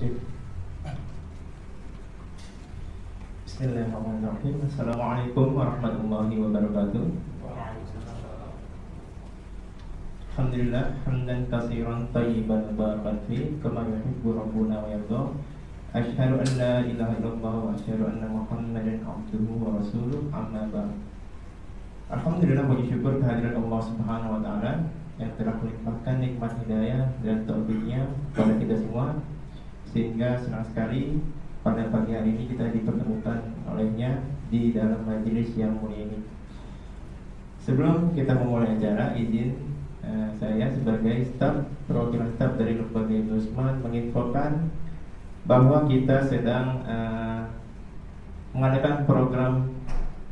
Bismillahirrahmanirrahim. Assalamualaikum warahmatullahi wabarakatuh. Alhamdulillah hamdan katsiran thayyiban mubarakan fi kama yuhibbu rabbuna wa yarda. Asyhadu an la ilaha illallah wa asyhadu anna Muhammadan abduhu wa rasuluh, amma ba'd. Alhamdulillah, puji syukur kehadiran Allah Subhanahu wa taala yang telah melimpahkan nikmat hidayah dan taufiknya kepada kita semua, sehingga senang sekali pada pagi hari ini kita dipertemukan olehnya di dalam majelis yang mulia ini. Sebelum kita memulai acara, izin saya sebagai staf perwakilan staf dari Lembaga Ibnu Utsman menginfokan bahwa kita sedang mengadakan program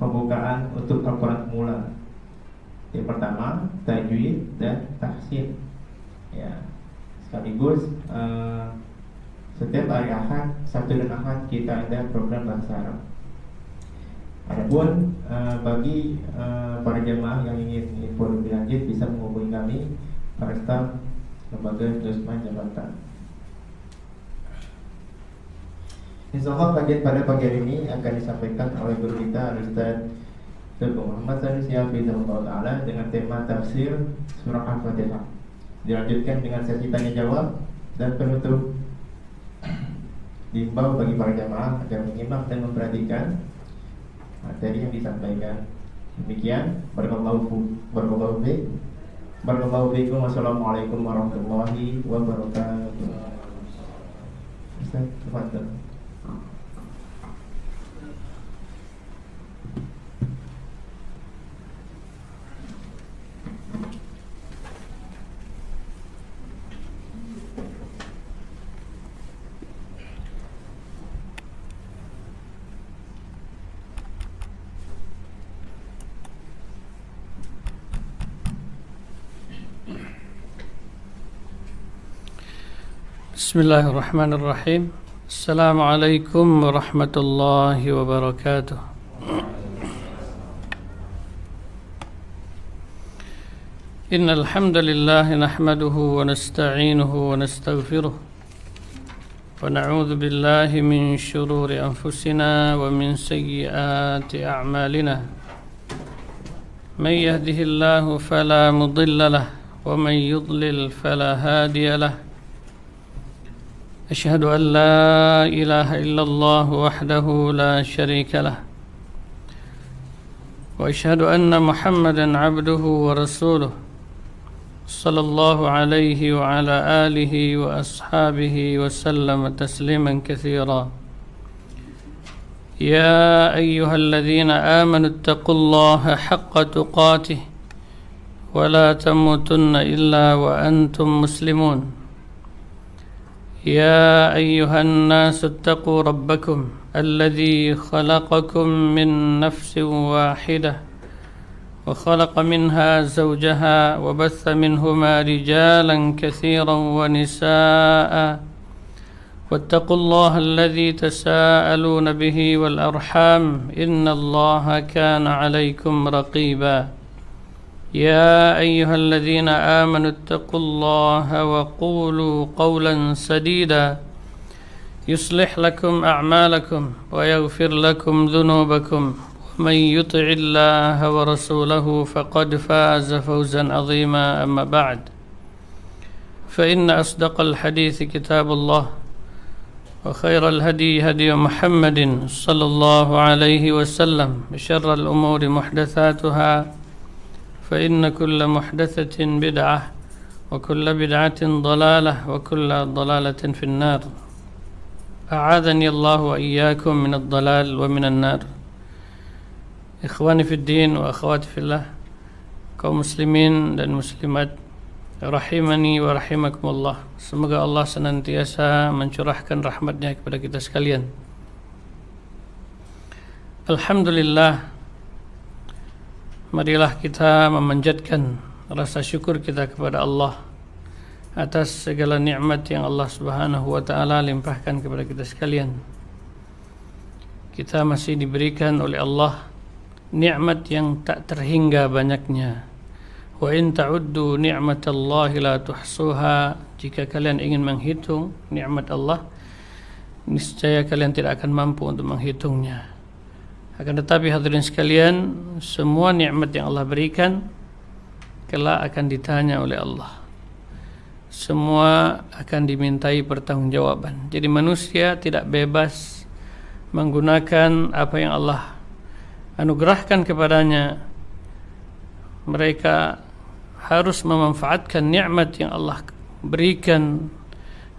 pembukaan untuk Al-Quran pemula. Yang pertama, tajwid dan tahsin. Ya, sekaligus setiap hari Ahad, Sabtu dan Ahad kita ada program bahasa Arab. Adapun bagi para jemaah yang ingin info lebih lanjut bisa menghubungi kami para staf Lembaga Ibnu Utsman Jakarta. Insyaallah pada pagi hari ini akan disampaikan oleh guru kita Ustaz Dr. Muhammad Sanusi Hafizahullah Ta'ala dengan tema tafsir surah Al-Fatihah. Dilanjutkan dengan sesi tanya jawab dan penutup. Diimbau bagi para jamaah agar menyimak dan memperhatikan materi yang disampaikan. Demikian, barakallahu fiikum. Wassalamualaikum warahmatullahi wabarakatuh. Ustaz, tafadhal. Bismillahirrahmanirrahim. Assalamualaikum warahmatullahi wabarakatuh. Innal hamdalillah nahmaduhu wa nasta'inuhu wa nastaghfiruh wa na'udzu billahi min shururi anfusina wa min sayyiati a'malina. May yahdihillahu fala mudilla lahu wa may yudlil fala hadiya lahu. أشهد أن لا إله إلا الله وحده لا شريك له وأشهد أن محمدا عبده ورسوله صلى الله عليه وعلى آله وأصحابه وسلم تسليما كثيرا. يا أيها الذين آمنوا اتقوا الله حق تقاته ولا تموتن إلا وأنتم مسلمون. يا أيها الناس اتقوا ربكم الذي خلقكم من نفس واحدة وخلق منها زوجها وبث منهما رجالا كثيرا ونساء واتقوا الله الذي تساءلون به والأرحام إن الله كان عليكم رقيبا. يا أيها الذين آمنوا اتقوا الله وقولوا قولا سديدا يصلح لكم أعمالكم ويغفر لكم ذنوبكم ومن يطع الله ورسوله فقد فاز فوزا عظيما. أما بعد، فإن أصدق الحديث كتاب الله وخير الهدي هدي محمد صلى الله عليه وسلم وشر الأمور محدثاتها فإن كل محدثة بدعة وكل بدعة ضلالة وكل ضلالة في النار. أعاذني الله وإياكم من الضلال ومن النار. Ikhwani fi din wa akhwati fillah, kaum muslimin dan muslimat rahimani wa rahimakumullah. Semoga Allah senantiasa mencurahkan rahmatnya kepada kita sekalian. Alhamdulillah, marilah kita memanjatkan rasa syukur kita kepada Allah atas segala nikmat yang Allah Subhanahu wa taala limpahkan kepada kita sekalian. Kita masih diberikan oleh Allah nikmat yang tak terhingga banyaknya. Wa in ta'uddu ni'matallahi la tuhsuha. Jika kalian ingin menghitung nikmat Allah, niscaya kalian tidak akan mampu untuk menghitungnya. Akan tetapi hadirin sekalian, semua nikmat yang Allah berikan kelak akan ditanya oleh Allah. Semua akan dimintai pertanggungjawaban. Jadi manusia tidak bebas menggunakan apa yang Allah anugerahkan kepadanya. Mereka harus memanfaatkan nikmat yang Allah berikan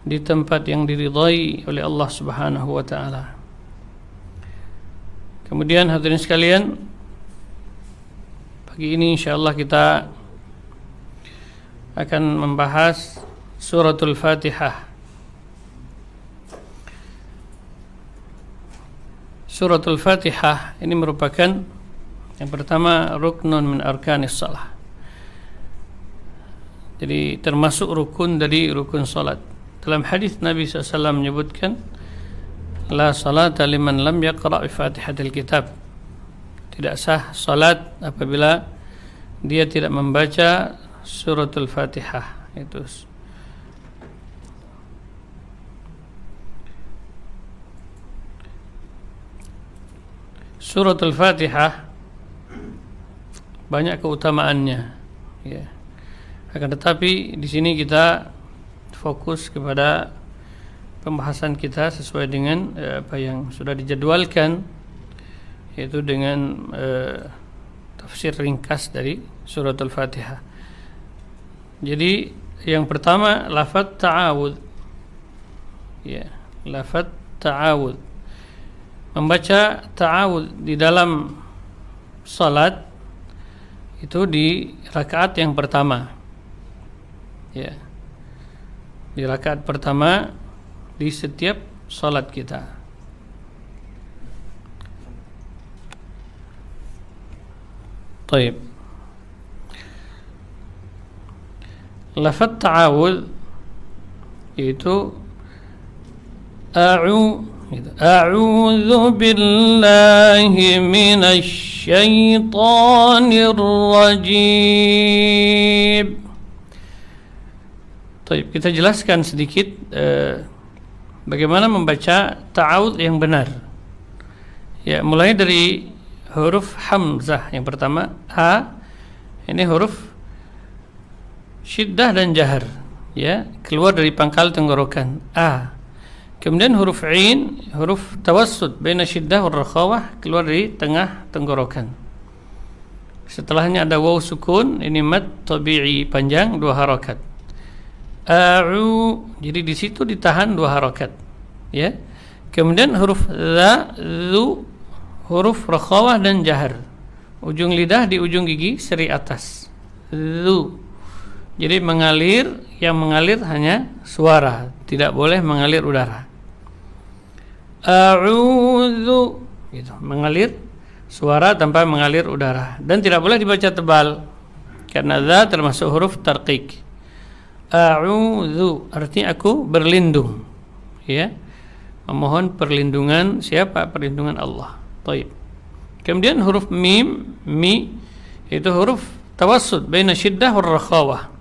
di tempat yang diridhai oleh Allah Subhanahu wa taala. Kemudian hadirin sekalian, pagi ini insyaallah kita akan membahas suratul Fatihah. Suratul Fatihah ini merupakan yang pertama ruknun min arkanis shalah. Jadi termasuk rukun dari rukun salat. Dalam hadis Nabi SAW menyebutkan, la salata liman lam yaqra' bi Fatihatil Kitab. Tidak sah salat apabila dia tidak membaca suratul Fatihah. Itu suratul Fatihah banyak keutamaannya, ya. Akan tetapi di sini kita fokus kepada pembahasan kita sesuai dengan apa yang sudah dijadwalkan, yaitu dengan tafsir ringkas dari suratul Fatihah. Jadi yang pertama lafaz ta'awud, ya, lafaz ta'awud. Membaca ta'awud di dalam salat itu di rakaat yang pertama, ya, di rakaat pertama di setiap salat kita. Baik. Lafaz ta'awud itu a'udzu billahi minasy syaithanir rajim. Baik, kita jelaskan sedikit bagaimana membaca ta'awud yang benar. Ya, mulai dari huruf hamzah yang pertama a, ini huruf syiddah dan jahar, ya, keluar dari pangkal tenggorokan a. Kemudian huruf ain, huruf tawassut baina syiddah wal rakhawah, keluar dari tengah tenggorokan. Setelahnya ada waw sukun, ini mad tabi'i panjang 2 harakat. Jadi di situ ditahan 2 harakat, ya. Kemudian huruf za, zu, huruf rakhawah dan jahar. Ujung lidah di ujung gigi seri atas. Zu. Jadi mengalir, yang mengalir hanya suara, tidak boleh mengalir udara. A'udzu, gitu, mengalir suara tanpa mengalir udara, dan tidak boleh dibaca tebal karena za termasuk huruf tarqiq. A'udzu artinya aku berlindung, ya, memohon perlindungan siapa? Perlindungan Allah. Baik. Kemudian huruf mim, mi, itu huruf tawassut baina syiddah war rakhawah,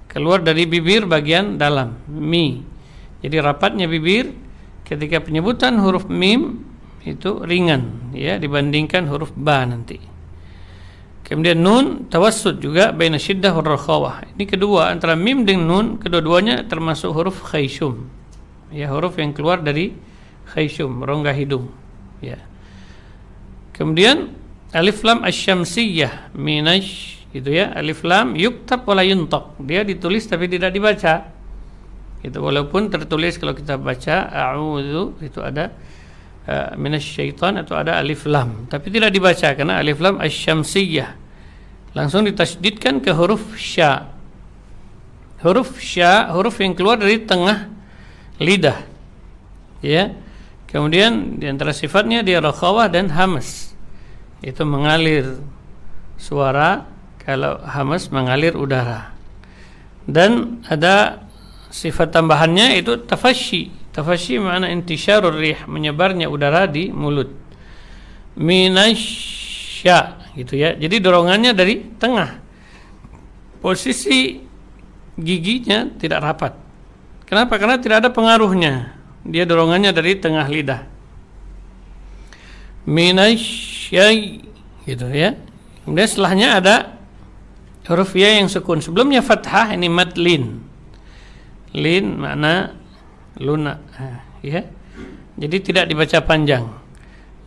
keluar dari bibir bagian dalam, mi. Jadi rapatnya bibir ketika penyebutan huruf mim itu ringan, ya, dibandingkan huruf ba nanti. Kemudian nun tawassut juga baina syiddah war rakhawah. Ini kedua antara mim dengan nun, kedua-duanya termasuk huruf khayshum, ya, huruf yang keluar dari khayshum, rongga hidung, ya. Kemudian alif lam asy-syamsiyah minash, gitu ya, alif lam yuktab wala yuntaq, dia ditulis tapi tidak dibaca. Itu walaupun tertulis kalau kita baca a'udzu itu ada minasyaitan atau ada alif lam, tapi tidak dibaca karena alif lam asy-syamsiyah langsung ditasydidkan ke huruf sya. Huruf sya, huruf yang keluar dari tengah lidah, ya. Kemudian di antara sifatnya dia rakhawah dan hamas, itu mengalir suara, kalau hamas mengalir udara. Dan ada sifat tambahannya itu tafasyi. Tafasyi makna intisyarur rih, menyebarnya udara di mulut. Minasya, gitu ya. Jadi dorongannya dari tengah. Posisi giginya tidak rapat. Kenapa? Karena tidak ada pengaruhnya. dia dorongannya dari tengah lidah. Minasyai, gitu ya. Kemudian setelahnya ada huruf ya yang sukun. Sebelumnya fathah, ini mad lin. Lin makna lunak, ya. Jadi tidak dibaca panjang.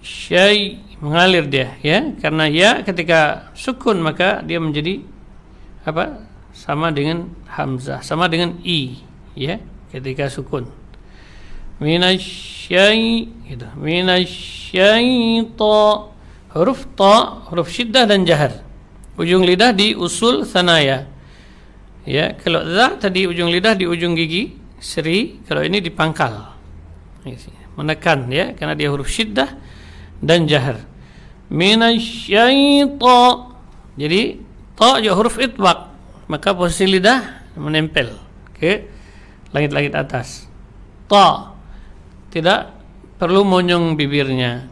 Syai, mengalir dia, ya. Karena ya ketika sukun maka dia menjadi apa? Sama dengan hamzah, sama dengan i, ya, ketika sukun. Minasyai, gitu. Minasyaita. Huruf ta, huruf syiddah dan jahar. Ujung lidah di usul sanaya. Ya, kalau za tadi ujung lidah di ujung gigi seri, kalau ini di pangkal. Menekan, ya, karena dia huruf syiddah dan jahar. Minasyaita. Jadi ta juga huruf itbaq, maka posisi lidah menempel ke langit-langit atas. Ta, tidak perlu monyong bibirnya,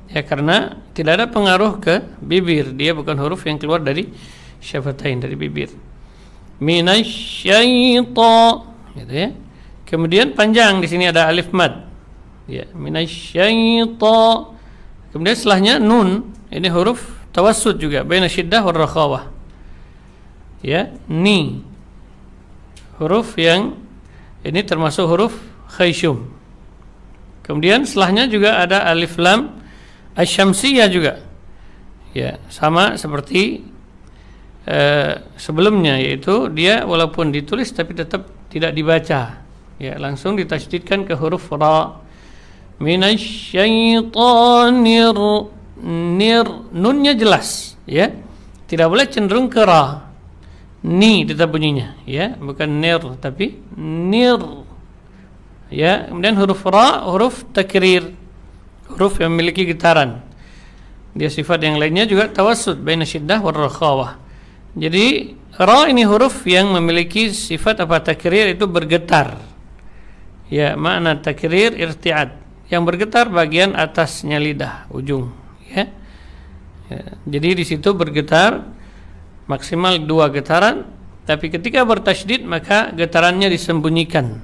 ya, karena tidak ada pengaruh ke bibir. Dia bukan huruf yang keluar dari syafatain, dari bibir. Minasyaita, gitu ya. Kemudian panjang, di sini ada alif mad, ya, minasyaita. Kemudian setelahnya nun, ini huruf tawassut juga, baina syiddah war rakhawah, ya. Ni, huruf yang ini termasuk huruf khayshum. Kemudian setelahnya juga ada alif lam asy-syamsiyah juga, ya, sama seperti sebelumnya, yaitu dia walaupun ditulis tapi tetap tidak dibaca, ya, langsung ditasydidkan ke huruf ra. Minasyaitonir, nir, nunnya jelas, ya, tidak boleh cenderung ke ra. Ni tetap bunyinya, ya, bukan nir tapi nir, ya. Kemudian huruf ra huruf takrir, huruf yang memiliki getaran. Dia sifat yang lainnya juga tawassut baina syiddah war rakhawah. Jadi ra ini huruf yang memiliki sifat apa? Takrir, itu bergetar. Ya, makna takrir irti'ad, yang bergetar bagian atasnya lidah, ujung, ya. Ya, jadi di situ bergetar maksimal 2 getaran, tapi ketika bertasydid maka getarannya disembunyikan.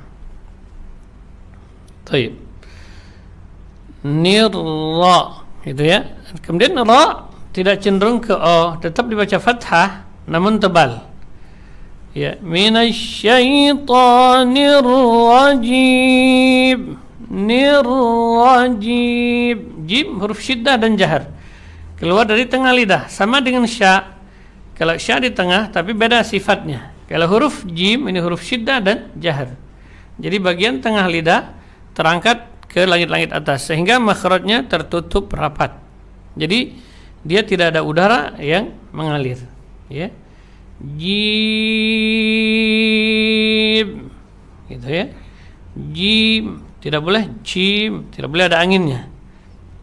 Baik. Nirra, gitu ya. Kemudian ra tidak cenderung ke o, tetap dibaca fathah namun tebal. Ya, minasyaitonir rajim. Nirrajim. Jim huruf syiddah dan jahar, keluar dari tengah lidah, sama dengan sya. Kalau sya di tengah tapi beda sifatnya. Kalau huruf jim ini huruf syiddah dan jahar. Jadi bagian tengah lidah terangkat ke langit-langit atas sehingga makhrajnya tertutup rapat. Jadi dia tidak ada udara yang mengalir, ya. Jim, gitu ya. Jim, tidak boleh jim, tidak boleh ada anginnya,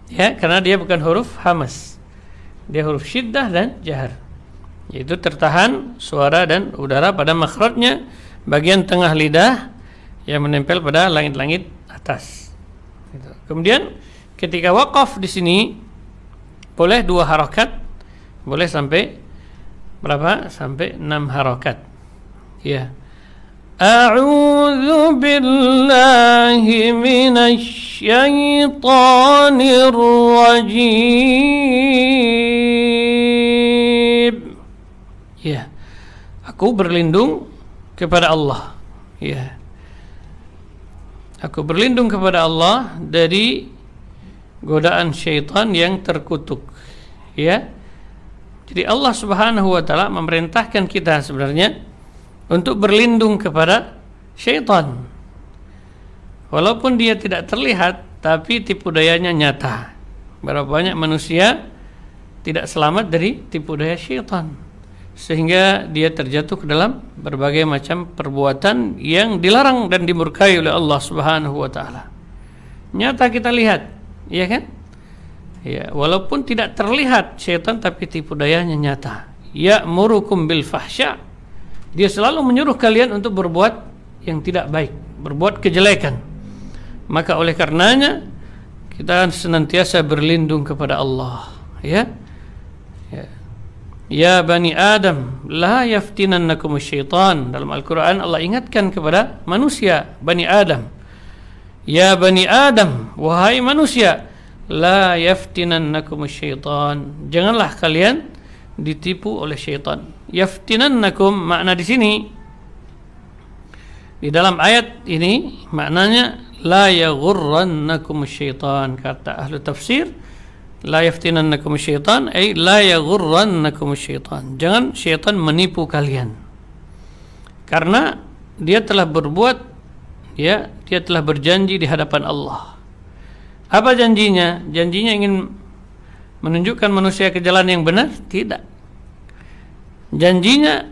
ya, karena dia bukan huruf hamas. Dia huruf syiddah dan jahar, yaitu tertahan suara dan udara pada makhrajnya bagian tengah lidah yang menempel pada langit-langit atas. Kemudian ketika waqaf di sini boleh 2 harakat, boleh sampai berapa? Sampai 6 harakat. Ya. A'udzu billahi minasy syaithanir rajim. Ya. Aku berlindung kepada Allah. Ya. Aku berlindung kepada Allah dari godaan syaitan yang terkutuk, ya. Jadi Allah Subhanahu wa taala memerintahkan kita sebenarnya untuk berlindung kepada syaitan. Walaupun dia tidak terlihat, tapi tipu dayanya nyata. Berapa banyak manusia tidak selamat dari tipu daya syaitan, sehingga dia terjatuh ke dalam berbagai macam perbuatan yang dilarang dan dimurkai oleh Allah Subhanahu wa taala. Nyata kita lihat, iya kan? Ya, walaupun tidak terlihat syaitan tapi tipu dayanya nyata. Ya'murukum bil fahsya. Dia selalu menyuruh kalian untuk berbuat yang tidak baik, berbuat kejelekan. Maka oleh karenanya kita senantiasa berlindung kepada Allah, ya. Ya. Ya bani Adam, la yaftinannakum syaitan. Dalam Al-Quran Allah ingatkan kepada manusia, bani Adam, Ya bani Adam, wahai manusia, la yaftinannakum syaitan. Janganlah kalian ditipu oleh syaitan. Yaftinannakum, makna di sini di dalam ayat ini maknanya la yaghurrannakum syaitan. Kata ahli tafsir, la yaftinannakum syaitan ay la yaghurrannakum syaitan. Jangan syaitan menipu kalian. Karena dia telah berbuat, ya, dia telah berjanji di hadapan Allah. Apa janjinya? Janjinya ingin menunjukkan manusia ke jalan yang benar? Tidak. Janjinya,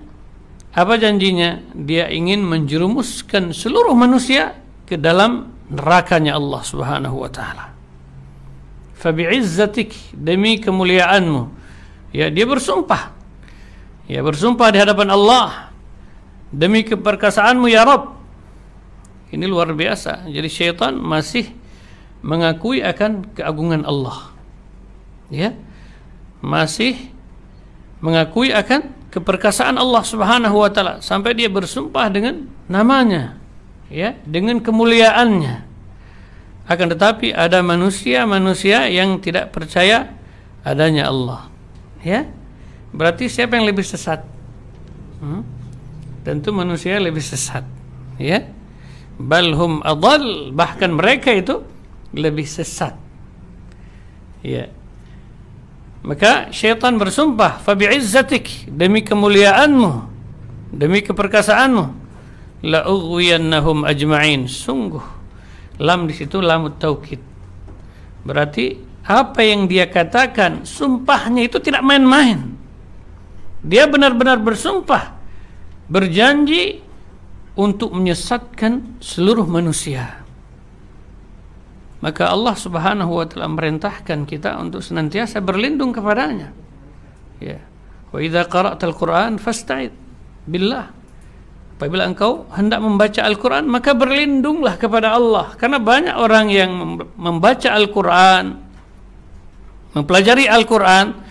apa janjinya? Dia ingin menjerumuskan seluruh manusia ke dalam nerakanya Allah Subhanahu wa taala. Fa bi'izzatik, demi kemuliaanmu. Ya, dia bersumpah. Ya, bersumpah di hadapan Allah, demi keperkasaanmu ya Rabb. Ini luar biasa. Jadi syaitan masih mengakui akan keagungan Allah, ya, masih mengakui akan keperkasaan Allah Subhanahu wa taala sampai dia bersumpah dengan namanya, ya, dengan kemuliaannya. Akan tetapi ada manusia yang tidak percaya adanya Allah, ya. Berarti siapa yang lebih sesat? Tentu manusia lebih sesat, ya. Balhum adall, bahkan mereka itu lebih sesat, ya. Maka syaitan bersumpah, fa bi'izzatik, demi kemuliaanmu, demi keperkasaanmu, la ughwiyannahum ajma'in. Sungguh lam di situ lamut taukid. Berarti apa yang dia katakan, sumpahnya itu tidak main-main. Dia benar-benar bersumpah, berjanji untuk menyesatkan seluruh manusia. Maka Allah Subhanahu wa taala merintahkan kita untuk senantiasa berlindung kepadanya. Ya. Wa idza qara'tal Qur'an fasta'id billah. Apabila engkau hendak membaca Al-Qur'an, maka berlindunglah kepada Allah. Karena banyak orang yang membaca Al-Qur'an, mempelajari Al-Qur'an,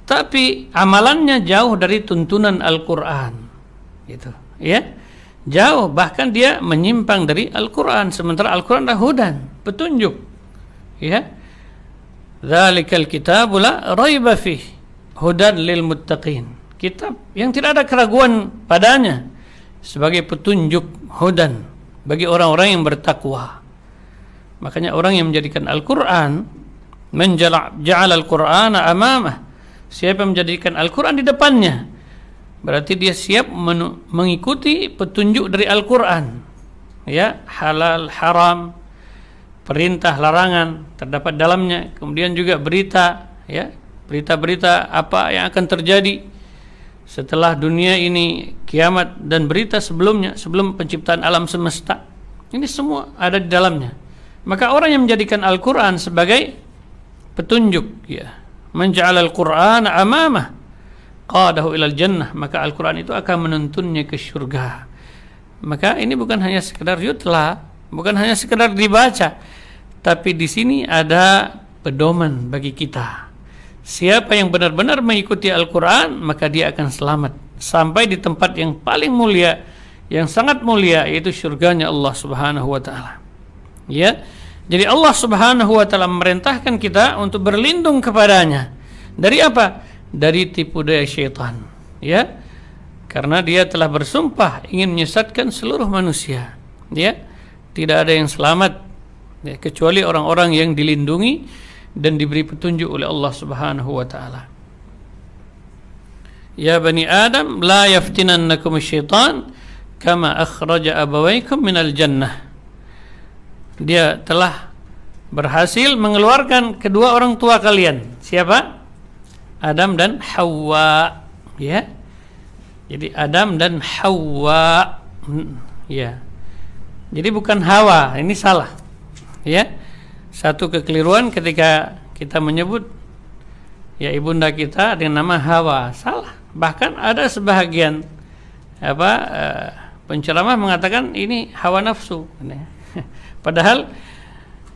tapi amalannya jauh dari tuntunan Al-Qur'an. Gitu, ya. Jauh, bahkan dia menyimpang dari Al-Quran, sementara Al-Quran adalah hudan, petunjuk, ya. Dzalikal kitabu la raiba fih hudan lil muttaqin. Kitab yang tidak ada keraguan padanya sebagai petunjuk, hudan bagi orang-orang yang bertakwa. Makanya orang yang menjadikan Al-Quran, ja'ala Al-Qur'ana amamah, siapa yang menjadikan Al-Quran di depannya, berarti dia siap mengikuti petunjuk dari Al-Quran, ya, halal, haram, perintah, larangan terdapat dalamnya. Kemudian juga berita, ya, berita-berita apa yang akan terjadi setelah dunia ini, kiamat, dan berita sebelumnya, sebelum penciptaan alam semesta. Ini semua ada di dalamnya. Maka orang yang menjadikan Al-Quran sebagai petunjuk, ya, menja'al Al-Qur'ana amamah qadahu ilal jannah, maka Al-Quran itu akan menuntunnya ke surga. Maka ini bukan hanya sekedar yutla, bukan hanya sekedar dibaca, tapi di sini ada pedoman bagi kita. Siapa yang benar-benar mengikuti Al-Quran, maka dia akan selamat sampai di tempat yang paling mulia, yang sangat mulia, yaitu surganya Allah Subhanahu wa taala. Ya. Jadi Allah Subhanahu wa taala memerintahkan kita untuk berlindung kepadanya. Dari apa? Dari tipu daya syaitan, ya, karena dia telah bersumpah ingin menyesatkan seluruh manusia, ya. Tidak ada yang selamat, ya, kecuali orang-orang yang dilindungi dan diberi petunjuk oleh Allah Subhanahu wa taala. Ya bani Adam, la yaftinannakum syaitan kama akhraja abawaykum minal jannah. Dia telah berhasil mengeluarkan kedua orang tua kalian. Siapa? Adam dan Hawa, ya. Jadi Adam dan Hawa, ya. Jadi bukan Hawa, ini salah, ya. Satu kekeliruan ketika kita menyebut, ya, ibunda kita dengan nama Hawa, salah. Bahkan ada sebahagian penceramah mengatakan ini hawa nafsu. Padahal,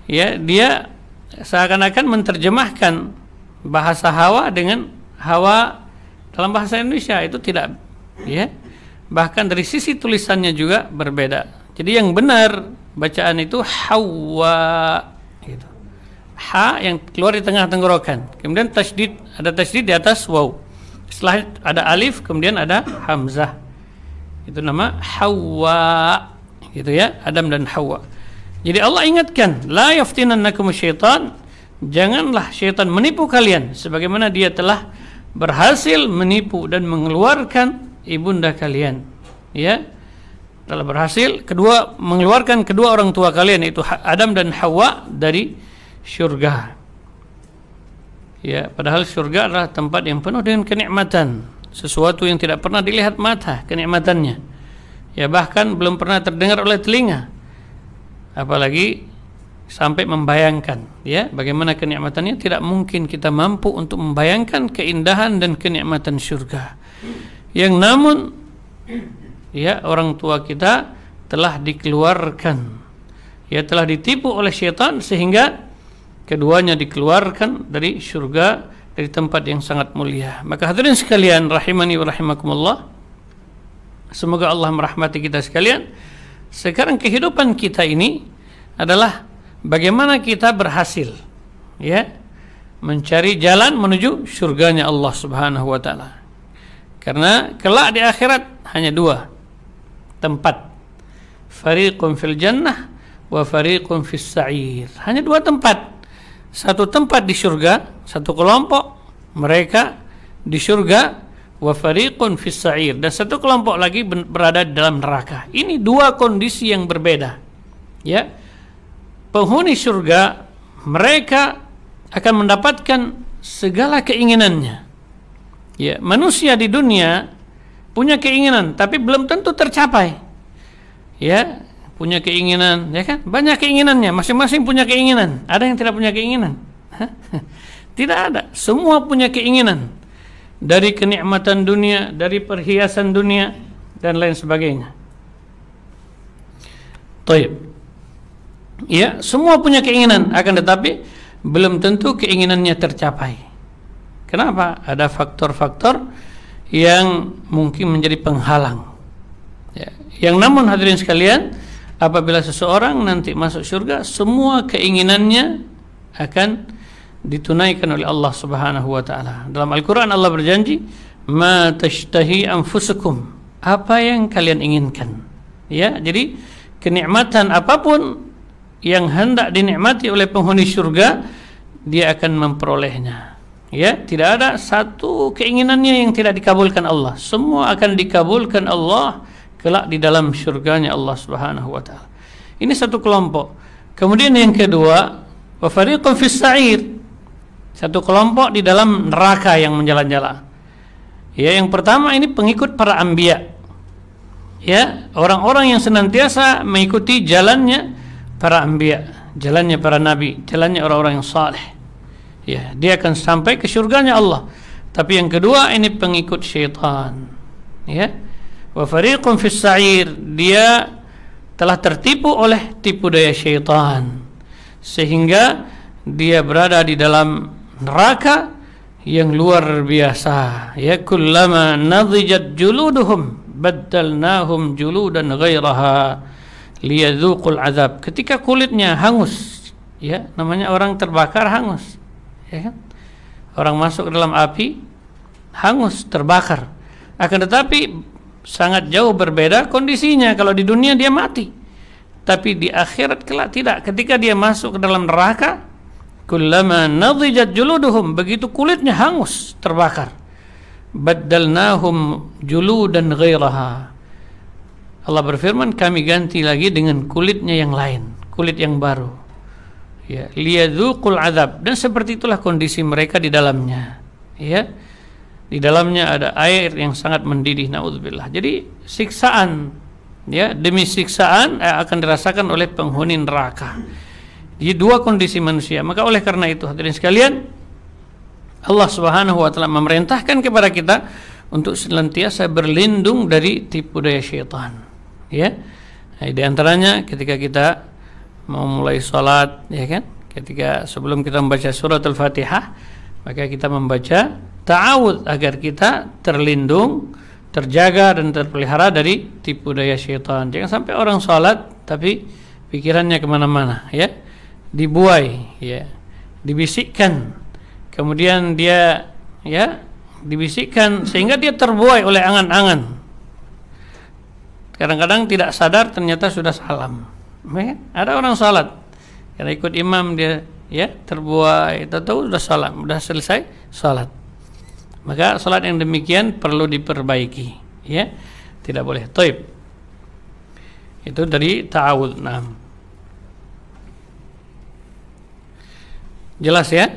ya, dia seakan-akan menerjemahkan bahasa Hawa dengan Hawa dalam bahasa Indonesia, itu tidak, ya. Bahkan dari sisi tulisannya juga berbeda. Jadi yang benar bacaan itu hawa gitu. Ha yang keluar di tengah tenggorokan. Kemudian tasydid, ada tasydid di atas waw. Setelah ada alif kemudian ada hamzah. Itu nama hawa. Gitu ya, Adam dan Hawa. Jadi Allah ingatkan, la yaftinannakum syaitan, janganlah syaitan menipu kalian sebagaimana dia telah berhasil menipu dan mengeluarkan ibunda kalian. Ya. Telah berhasil mengeluarkan kedua orang tua kalian, yaitu Adam dan Hawa, dari syurga. Ya, padahal syurga adalah tempat yang penuh dengan kenikmatan, sesuatu yang tidak pernah dilihat mata kenikmatannya. Ya, bahkan belum pernah terdengar oleh telinga, apalagi sampai membayangkan, ya, bagaimana kenikmatannya. Tidak mungkin kita mampu untuk membayangkan keindahan dan kenikmatan syurga. Yang namun, ya, orang tua kita telah dikeluarkan, ya, telah ditipu oleh syaitan sehingga keduanya dikeluarkan dari syurga, dari tempat yang sangat mulia. Maka hadirin sekalian rahimani wa rahimakumullah, semoga Allah merahmati kita sekalian. Sekarang kehidupan kita ini adalah bagaimana kita berhasil, ya, mencari jalan menuju surganya Allah Subhanahu wa taala. Karena kelak di akhirat hanya dua tempat. Fariqun fil jannah wa fariqun fis sa'ir. Hanya dua tempat. Satu tempat di surga, satu kelompok mereka di surga, wa fariqun fis sa'ir, dan satu kelompok lagi berada di dalam neraka. Ini dua kondisi yang berbeda. Ya. Penghuni surga, mereka akan mendapatkan segala keinginannya. Ya, manusia di dunia punya keinginan tapi belum tentu tercapai. Ya, punya keinginan, ya kan? Banyak keinginannya, masing-masing punya keinginan. Ada yang tidak punya keinginan? Tidak ada. Semua punya keinginan. Dari kenikmatan dunia, dari perhiasan dunia, dan lain sebagainya. Taib. Ya, semua punya keinginan, akan tetapi belum tentu keinginannya tercapai. Kenapa? Ada faktor-faktor yang mungkin menjadi penghalang. Ya. Yang namun hadirin sekalian, apabila seseorang nanti masuk surga, semua keinginannya akan ditunaikan oleh Allah Subhanahu wa taala. Dalam Al-Qur'an Allah berjanji, "Ma tashtahi anfusukum." Apa yang kalian inginkan. Ya, jadi kenikmatan apapun yang hendak dinikmati oleh penghuni surga, dia akan memperolehnya. Ya, tidak ada satu keinginannya yang tidak dikabulkan Allah. Semua akan dikabulkan Allah kelak di dalam surganya Allah Subhanahu wa taala. Ini satu kelompok. Kemudian yang kedua, wa fariqun fis sa'ir. Satu kelompok di dalam neraka yang menjala-jala. Ya, yang pertama ini pengikut para anbiya. Ya, orang-orang yang senantiasa mengikuti jalannya para anbiya, jalannya para nabi, jalannya orang-orang yang saleh. Ya, dia akan sampai ke surganya Allah. Tapi yang kedua ini pengikut syaitan. Ya. Wa fariqun fis sa'ir, dia telah tertipu oleh tipu daya syaitan sehingga dia berada di dalam neraka yang luar biasa. Ya, kullama nadhijat juluduhum baddalnahum juludan ghairaha liyadzuqul azab. Ketika kulitnya hangus, ya, namanya orang terbakar hangus, ya kan? Orang masuk ke dalam api hangus, terbakar. Akan tetapi sangat jauh berbeda kondisinya. Kalau di dunia dia mati, tapi di akhirat kelak tidak. Ketika dia masuk ke dalam neraka, kullama nadhijat juluduhum, begitu kulitnya hangus, terbakar, baddalnahum juludan ghairaha. Allah berfirman, kami ganti lagi dengan kulitnya yang lain, kulit yang baru. Ya, liyadzuqul azab, dan seperti itulah kondisi mereka di dalamnya. Ya. Di dalamnya ada air yang sangat mendidih, naudzubillah. Jadi siksaan, ya, demi siksaan akan dirasakan oleh penghuni neraka. Jadi dua kondisi manusia. Maka oleh karena itu hadirin sekalian, Allah Subhanahu wa taala memerintahkan kepada kita untuk senantiasa berlindung dari tipu daya syaitan. Ya. Nah, di antaranya ketika kita mau mulai salat, ya kan? Ketika sebelum kita membaca surat Al-Fatihah, maka kita membaca ta'awudz agar kita terlindung terjaga dan terpelihara dari tipu daya syaitan. Jangan sampai orang sholat tapi pikirannya kemana-mana, ya, dibuai, ya, dibisikkan, kemudian dia, ya, dibisikkan sehingga dia terbuai oleh angan-angan. Kadang-kadang tidak sadar ternyata sudah salam. Ya? Ada orang sholat karena ikut imam dia, ya, terbuai, tahu sudah salam, sudah selesai sholat. Maka salat yang demikian perlu diperbaiki, ya. Tidak boleh. Taib. Itu dari ta'awudz. Nah. Jelas ya?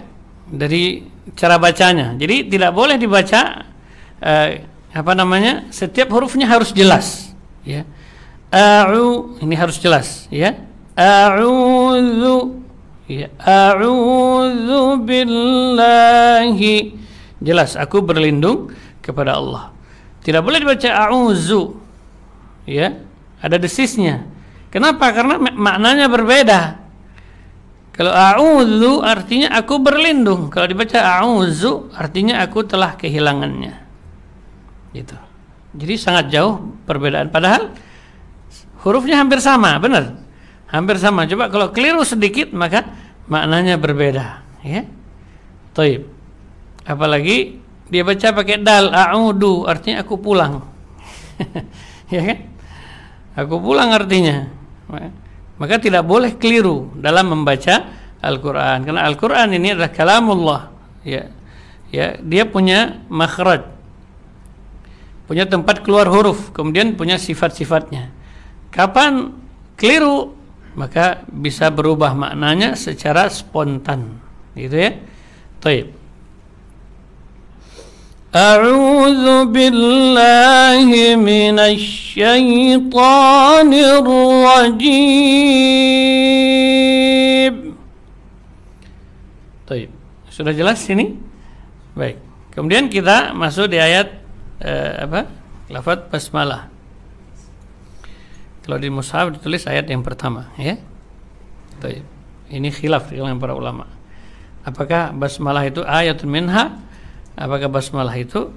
Dari cara bacanya. Jadi tidak boleh dibaca setiap hurufnya harus jelas, ya. Ini harus jelas, ya. A'udzu, ya. A'udzu billahi. Jelas, aku berlindung kepada Allah. Tidak boleh dibaca a'udzu, ya, ada desisnya. Kenapa? Karena maknanya berbeda. Kalau a'udzu artinya aku berlindung, kalau dibaca a'udzu artinya aku telah kehilangannya. Gitu. Jadi sangat jauh perbedaan. Padahal hurufnya hampir sama, benar? Hampir sama. Coba kalau keliru sedikit maka maknanya berbeda, ya. Taib. Apalagi dia baca pakai dal, a'udu artinya aku pulang. Ya kan? Aku pulang artinya. Maka tidak boleh keliru dalam membaca Al-Qur'an, karena Al-Qur'an ini adalah kalamullah, ya. Ya, dia punya makhraj. Punya tempat keluar huruf, kemudian punya sifat-sifatnya. Kapan keliru, maka bisa berubah maknanya secara spontan. Gitu ya. Taib. A'udzu billahi minasy syaithanir rajim. Baik, sudah jelas ini? Baik. Kemudian kita masuk di ayat lafaz basmalah. Kalau di mushaf ditulis ayat yang pertama, ya. Baik. Ini khilaf di kalangan para ulama. Apakah basmalah itu ayatun minha? Apakah basmalah itu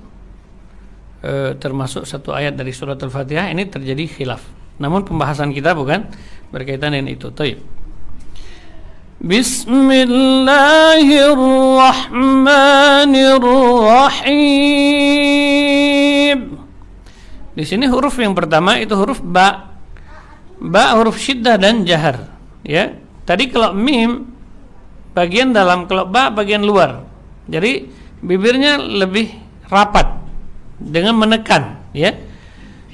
termasuk satu ayat dari surat Al-Fatihah? Ini terjadi khilaf. Namun pembahasan kita bukan berkaitan dengan itu. Taib. Bismillahirrahmanirrahim. Di sini huruf yang pertama itu huruf ba. Ba huruf syiddah dan jahar, ya. Tadi kalau mim bagian dalam, kalau ba bagian luar. Jadi bibirnya lebih rapat dengan menekan, ya.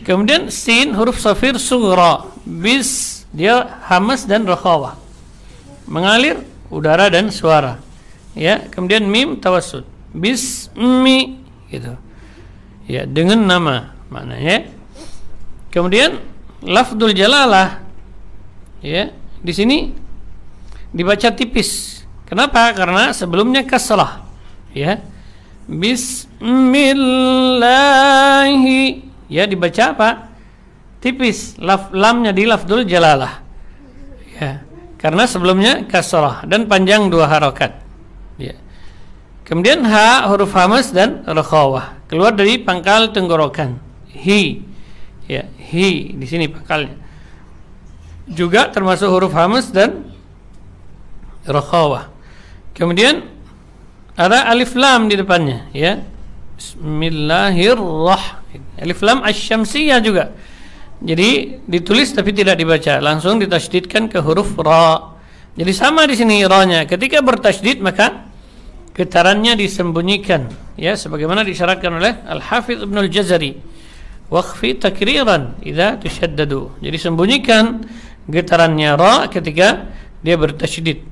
Kemudian sin huruf shafir sughra, bis dia hamas dan rakhawah, mengalir udara dan suara, ya. Kemudian mim tawassut, bismi, gitu, ya, dengan nama maknanya. Kemudian lafdzul jalalah, ya, di sini dibaca tipis. Kenapa? Karena sebelumnya kasrah, ya. Bismillahi, ya, dibaca apa? Tipis, lamnya di lafdzul jalalah, ya, karena sebelumnya kasrah dan panjang 2 harakat, ya. Kemudian ha huruf hamas dan rakhawah, keluar dari pangkal tenggorokan, hi, ya, hi di sini pangkalnya juga termasuk huruf hamas dan rakhawah. Kemudian ada alif lam di depannya, ya. Bismillahirrahmanirrahim. Alif lam asy-syamsiyah juga. Jadi ditulis tapi tidak dibaca, langsung ditasydidkan ke huruf ra. Jadi sama di sini ra-nya. Ketika bertasydid maka getarannya disembunyikan, ya, sebagaimana disyaratkan oleh Al-Hafidz Ibnu Al-Jazari. Waqfi takriran idza tushaddadu. Jadi sembunyikan getarannya ra ketika dia bertasydid.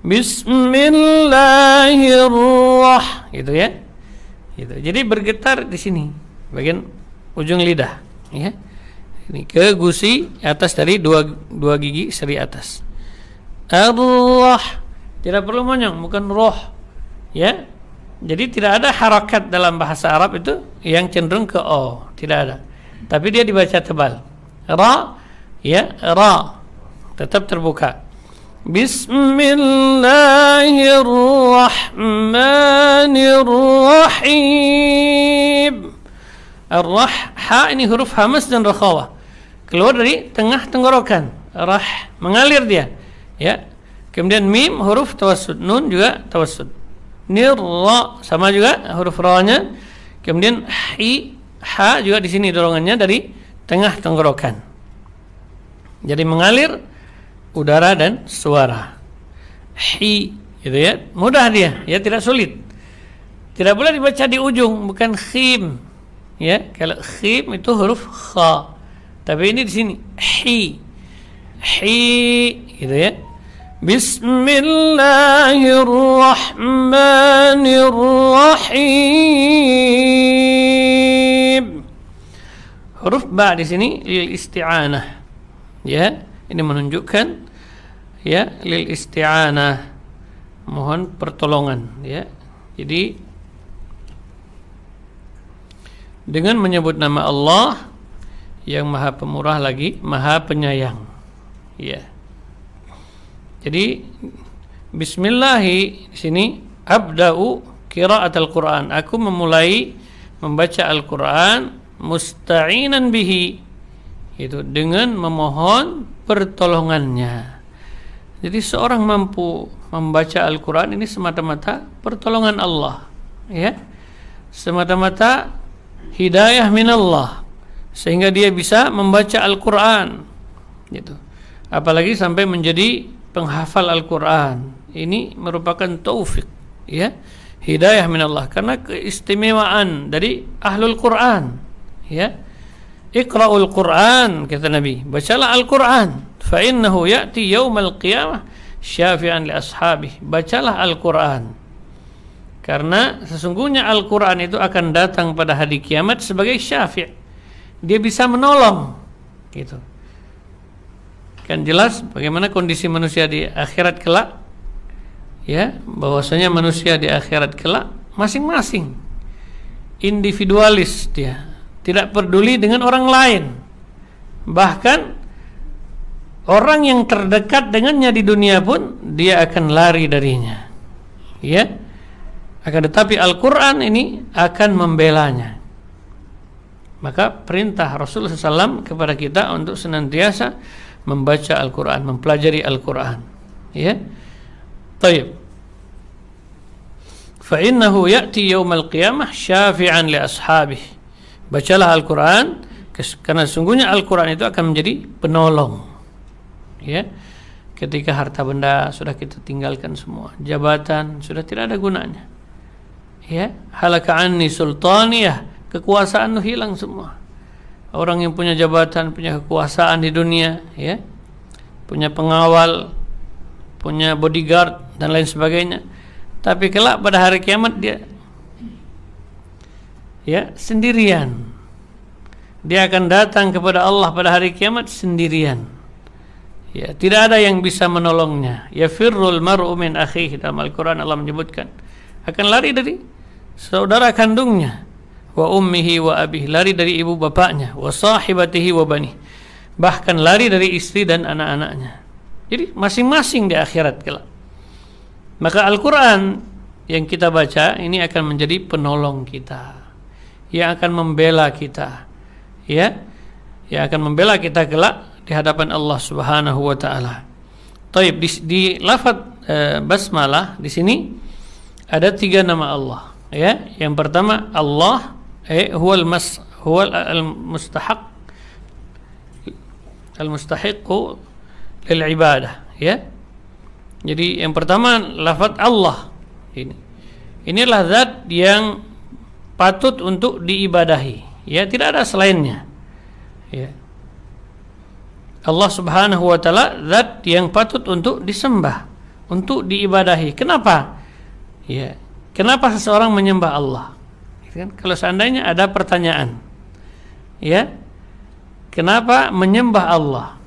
Bismillahirrahmanirrahim, gitu ya. Gitu. Jadi bergetar di sini bagian ujung lidah, ya. Ini ke gusi atas dari dua gigi seri atas. Ar-rah, tidak perlu monyong, bukan roh, ya. Jadi tidak ada harakat dalam bahasa Arab itu yang cenderung ke o, tidak ada. Tapi dia dibaca tebal. Ra, ya, ra tetap terbuka. Bismillahirrahmanirrahim. Ar-rah ha ini huruf hamas dan rakhawah. Keluar dari tengah tenggorokan. Rah, mengalir dia. Ya. Kemudian mim huruf tawassud, nun juga tawassud. Nirra sama juga huruf ra-nya. Kemudian ha juga di sini dorongannya dari tengah tenggorokan. Jadi mengalir udara dan suara. Gitu ya. Mudah dia, ya tidak sulit. Tidak boleh dibaca di ujung, bukan khim. Ya, kalau khim itu huruf kha. Tapi ini di sini gitu ya. Bismillahirrahmanirrahim. Huruf ba di sini lil isti'anah. Ya, ini menunjukkan ya lil isti'anah, mohon pertolongan ya. Jadi dengan menyebut nama Allah yang Maha Pemurah lagi Maha Penyayang. Ya. Jadi bismillah di sini abda'u qira'atul Quran. Aku memulai membaca Al-Qur'an musta'inan bihi. Itu dengan memohon pertolongannya. Jadi seorang mampu membaca Al-Qur'an ini semata-mata pertolongan Allah, ya. Semata-mata hidayah minallah, sehingga dia bisa membaca Al-Qur'an gitu. Apalagi sampai menjadi penghafal Al-Qur'an. Ini merupakan taufik, ya. Hidayah minallah karena keistimewaan dari ahlul Qur'an, ya. Iqra'ul Qur'an kata Nabi, bacalah Al-Qur'an fa innahu ya'ti yaumal qiyamah syafi'an li ashabihi. Bacalah Al-Qur'an karena sesungguhnya Al-Qur'an itu akan datang pada hari kiamat sebagai syafi'. Dia bisa menolong gitu. Kan jelas bagaimana kondisi manusia di akhirat kelak, ya, bahwasanya manusia di akhirat kelak masing-masing individualis, dia tidak peduli dengan orang lain. Bahkan orang yang terdekat dengannya di dunia pun dia akan lari darinya, ya. Akan tetapi Al-Qur'an ini akan membelanya. Maka perintah Rasulullah SAW kepada kita untuk senantiasa membaca Al-Qur'an, mempelajari Al-Qur'an, ya. Baik. Fa innahu ya'ti yaumal qiyamah syafi'an li ashabihi. Bacalah Al-Qur'an karena sungguhnya Al-Qur'an itu akan menjadi penolong, ya. Ketika harta benda sudah kita tinggalkan semua, jabatan sudah tidak ada gunanya, ya. Halaka anni sultaniyah, kekuasaan itu hilang semua. Orang yang punya jabatan, punya kekuasaan di dunia, ya, punya pengawal, punya bodyguard dan lain sebagainya, tapi kelak pada hari kiamat dia, ya, sendirian. Dia akan datang kepada Allah pada hari kiamat sendirian. Ya, tidak ada yang bisa menolongnya. Yafirrul mar'u min akhihi, dalam Al-Qur'an Allah menyebutkan akan lari dari saudara kandungnya, wa ummihi wa abihi, lari dari ibu bapaknya, wa sahibatihi wa bani, bahkan lari dari istri dan anak-anaknya. Jadi masing-masing di akhirat kelak. Maka Al-Qur'an yang kita baca ini akan menjadi penolong kita, yang akan membela kita, ya, yang akan membela kita kelak di hadapan Allah Subhanahu wa taala. Taib, di lafaz basmalah di sini ada 3 nama Allah, ya. Yang pertama Allah huwal al-mustahiq lil ibadah, ya. Jadi yang pertama lafaz Allah ini. Inilah zat yang patut untuk diibadahi, ya, tidak ada selainnya, ya. Allah Subhanahu wa taala zat yang patut untuk disembah, untuk diibadahi. Kenapa? Ya, kenapa seseorang menyembah Allah? Kan kalau seandainya ada pertanyaan, ya, kenapa menyembah Allah?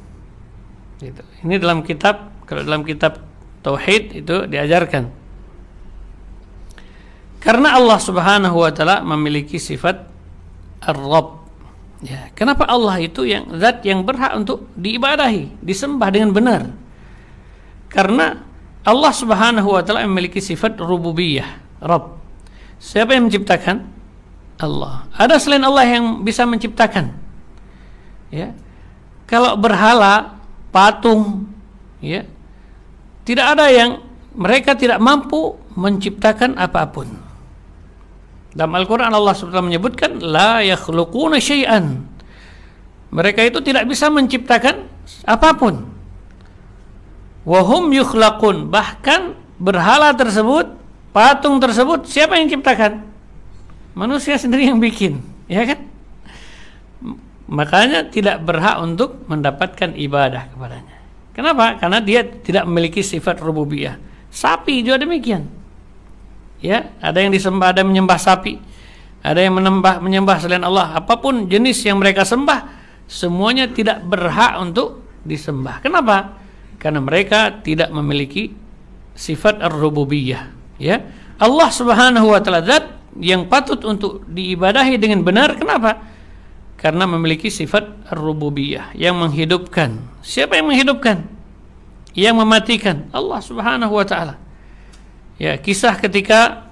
Gitu. Ini dalam kitab, kalau dalam kitab tauhid itu diajarkan. Karena Allah Subhanahu wa taala memiliki sifat Ar-Rabb. Ya, kenapa Allah itu yang zat yang berhak untuk diibadahi, disembah dengan benar? Karena Allah Subhanahu wa taala memiliki sifat rububiyah, Rabb. Siapa yang menciptakan? Allah. Ada selain Allah yang bisa menciptakan. Ya. Kalau berhala, patung, ya, tidak ada yang mereka tidak mampu menciptakan apapun. Dalam Al-Quran Allah SWT menyebutkan la yakhluquna syai'an. Mereka itu tidak bisa menciptakan apapun. Wa hum yukhlaqun. Bahkan berhala tersebut, patung tersebut, siapa yang ciptakan? Manusia sendiri yang bikin, ya kan? Makanya tidak berhak untuk mendapatkan ibadah kepadanya. Kenapa? Karena dia tidak memiliki sifat rububiyah. Sapi juga demikian. Ya, ada yang disembah, ada yang menyembah sapi, ada yang menyembah selain Allah. Apapun jenis yang mereka sembah, semuanya tidak berhak untuk disembah. Kenapa? Karena mereka tidak memiliki sifat ar-rububiyah. Ya, Allah Subhanahu wa taala zat yang patut untuk diibadahi dengan benar. Kenapa? Karena memiliki sifat ar-rububiyah, yang menghidupkan. Siapa yang menghidupkan? Yang mematikan? Allah Subhanahu wa taala. Ya, kisah ketika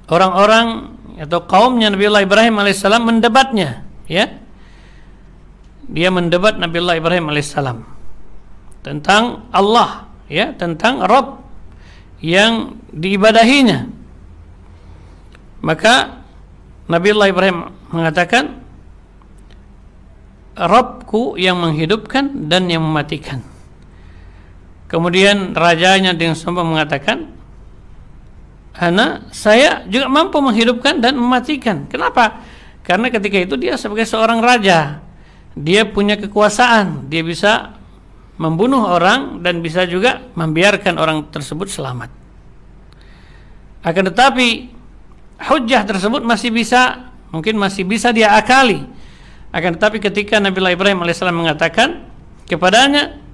orang-orang atau kaumnya Nabiullah Ibrahim alaihissalam mendebatnya, ya. Dia mendebat Nabiullah Ibrahim alaihissalam tentang Allah, ya, tentang Rabb yang diibadahinya. Maka Nabiullah Ibrahim mengatakan, Rabbku yang menghidupkan dan yang mematikan. Kemudian rajanya dengan sombong mengatakan, saya juga mampu menghidupkan dan mematikan. Kenapa? Karena ketika itu dia sebagai seorang raja, dia punya kekuasaan, dia bisa membunuh orang dan bisa juga membiarkan orang tersebut selamat. Akan tetapi hujjah tersebut mungkin masih bisa dia akali. Akan tetapi ketika Nabiullah Ibrahim alaihissalam mengatakan kepadanya,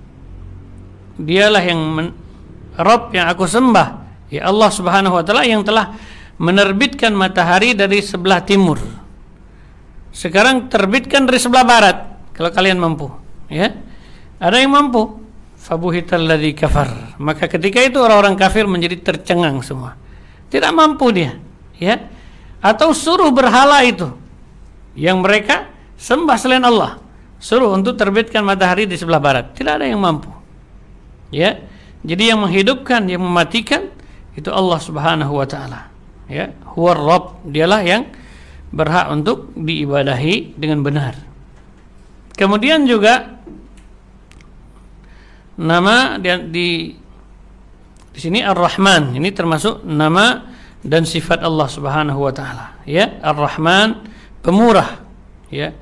dialah yang Rabb yang aku sembah, ya Allah Subhanahu wa taala yang telah menerbitkan matahari dari sebelah timur. Sekarang terbitkan dari sebelah barat kalau kalian mampu, ya. Ada yang mampu. Fabuhital ladzi kafar. Maka ketika itu orang-orang kafir menjadi tercengang semua. Tidak mampu dia, ya. Atau suruh berhala itu yang mereka sembah selain Allah, suruh untuk terbitkan matahari di sebelah barat. Tidak ada yang mampu. Ya, jadi yang menghidupkan, yang mematikan itu Allah Subhanahu wa taala. Ya, huwar Rabb, dialah yang berhak untuk diibadahi dengan benar. Kemudian juga nama di sini Ar-Rahman, ini termasuk nama dan sifat Allah Subhanahu wa taala. Ya, Ar-Rahman, pemurah, ya.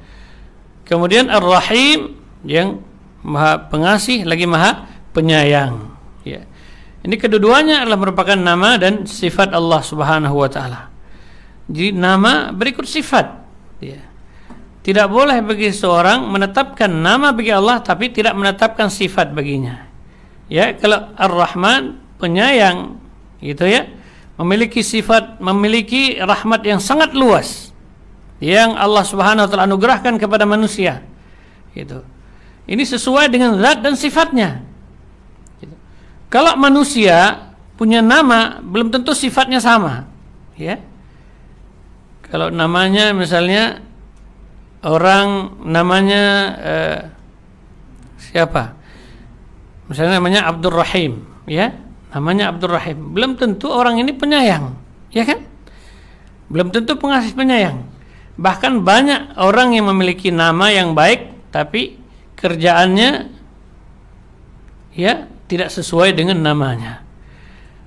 Kemudian Ar-Rahim, yang Maha Pengasih lagi Maha Penyayang, ya. Ini kedua-duanya adalah merupakan nama dan sifat Allah Subhanahu wa taala. Jadi nama berikut sifat, ya. Tidak boleh bagi seorang menetapkan nama bagi Allah tapi tidak menetapkan sifat baginya. Ya, kalau Ar-Rahman, penyayang, gitu ya, memiliki sifat, memiliki rahmat yang sangat luas yang Allah Subhanahu wa taala anugerahkan kepada manusia. Gitu. Ini sesuai dengan zat dan sifatnya. Gitu. Kalau manusia punya nama, belum tentu sifatnya sama, ya. Kalau namanya misalnya orang namanya siapa? Misalnya namanya Abdul Rahim, ya. Namanya Abdul Rahim, belum tentu orang ini penyayang, ya kan? Belum tentu pengasih penyayang. Bahkan banyak orang yang memiliki nama yang baik tapi kerjaannya, ya, tidak sesuai dengan namanya.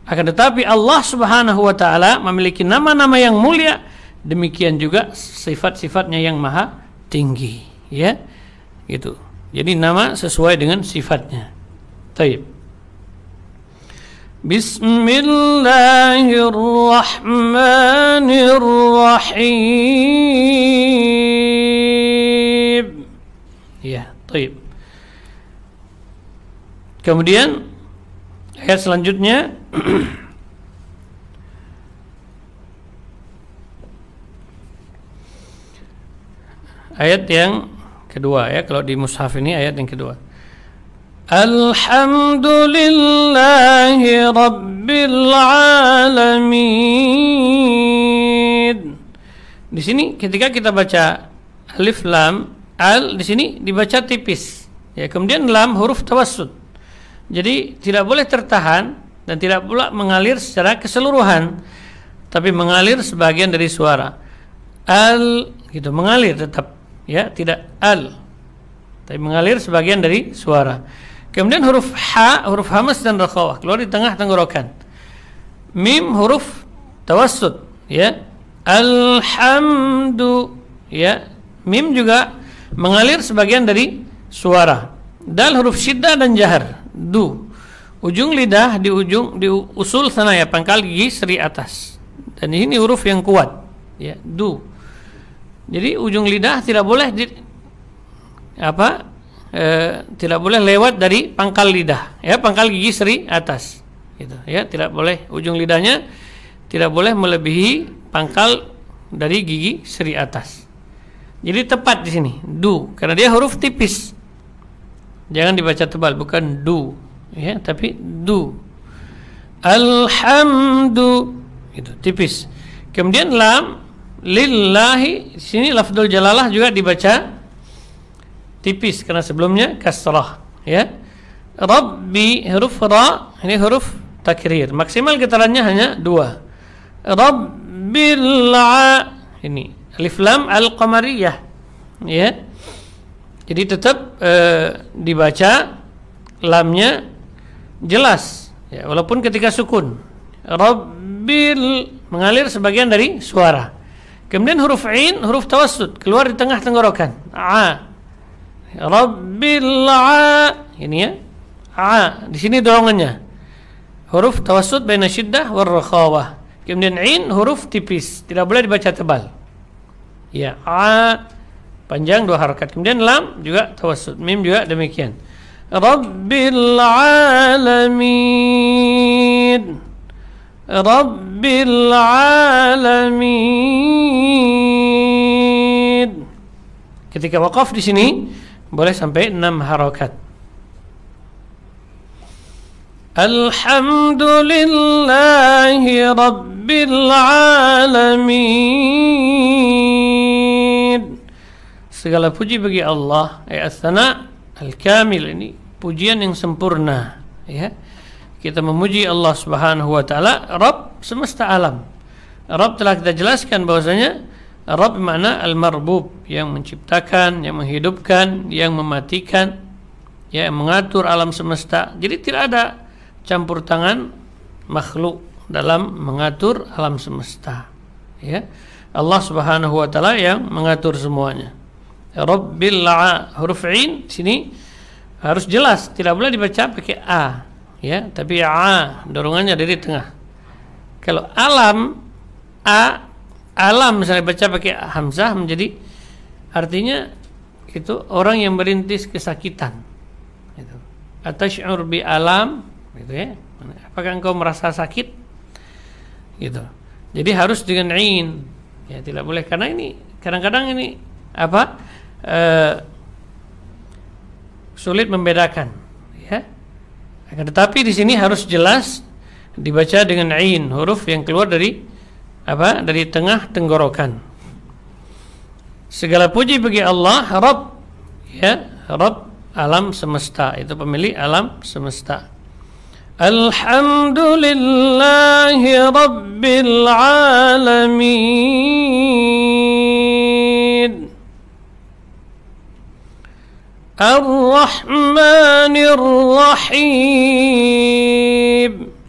Akan tetapi Allah Subhanahu wa taala memiliki nama-nama yang mulia, demikian juga sifat-sifatnya yang maha tinggi, ya. Gitu. Jadi nama sesuai dengan sifatnya. Baik. Bismillahirrahmanirrahim. Ya, baik. Kemudian ayat selanjutnya ayat yang kedua, ya, kalau di mushaf ini ayat yang kedua. Alhamdulillahi Rabbil Alamin. Di sini ketika kita baca alif lam al, di sini dibaca tipis. Ya, kemudian lam huruf tawassut. Jadi tidak boleh tertahan dan tidak pula mengalir secara keseluruhan, tapi mengalir sebagian dari suara. Al gitu, mengalir tetap, ya, tidak al, tapi mengalir sebagian dari suara. Kemudian huruf ha, huruf hamas dan rakhawah keluar di tengah tenggorokan. Mim huruf tawassut, ya. Alhamdu, ya. Mim juga mengalir sebagian dari suara. Dal huruf syiddah dan jahar. Du, ujung lidah di usul sana, ya, pangkal gigi seri atas. Dan ini huruf yang kuat, ya. Du. Jadi ujung lidah tidak boleh tidak boleh lewat dari pangkal lidah, ya, pangkal gigi seri atas, gitu, ya. Tidak boleh, ujung lidahnya tidak boleh melebihi pangkal dari gigi seri atas. Jadi tepat di sini du, karena dia huruf tipis. Jangan dibaca tebal, bukan du, ya, tapi du. Alhamdu, gitu, tipis. Kemudian lam lillahi, di sini lafdzul jalalah juga dibaca tipis karena sebelumnya kasrah, ya. Rabbi huruf ra, ini huruf takrir, maksimal getarannya hanya 2. Rabbil a, ini alif lam al-qamariyah, ya. Jadi tetap dibaca lamnya jelas, ya, walaupun ketika sukun. Rabbil mengalir sebagian dari suara. Kemudian huruf ain, huruf tawassut, keluar di tengah tenggorokan. A. Rabbil a, ini, ya. A, di sini dorongannya. Huruf tawassut baina syiddah war rakhawah. Kemudian ain huruf tipis, tidak boleh dibaca tebal. Ya, a panjang 2 harakat. Kemudian lam juga tawassut, mim juga demikian. Rabbil alamin. Rabbil alamin. Ketika waqaf di sini boleh sampai 6 harakat. Alhamdulillahi rabbil alamin. Segala puji bagi Allah, as-sana al-kamil, ini pujian yang sempurna, ya. Kita memuji Allah Subhanahu wa taala, Rabb semesta alam. Rabb telah kita jelaskan bahwasanya Rabb makna al-marbub, yang menciptakan, yang menghidupkan, yang mematikan, ya, yang mengatur alam semesta. Jadi tidak ada campur tangan makhluk dalam mengatur alam semesta, ya. Allah Subhanahu wa taala yang mengatur semuanya. Rabbil a, huruf ain sini harus jelas, tidak boleh dibaca pakai a, ya, tapi a dorongannya dari tengah. Kalau alam a, alam misalnya baca pakai hamzah, menjadi artinya itu orang yang merintis kesakitan, gitu. Atasy'ur bi alam, gitu, ya. Apakah engkau merasa sakit, gitu. Jadi harus dengan ain, ya, tidak boleh, karena ini kadang-kadang ini sulit membedakan, ya. Akan tetapi di sini harus jelas dibaca dengan ain, huruf yang keluar dari dari tengah tenggorokan. Segala puji bagi Allah, Rabb, ya, Rabb alam semesta, itu pemilik alam semesta. Alhamdulillahi rabbil alamin. Ar-Rahmanir Rahim.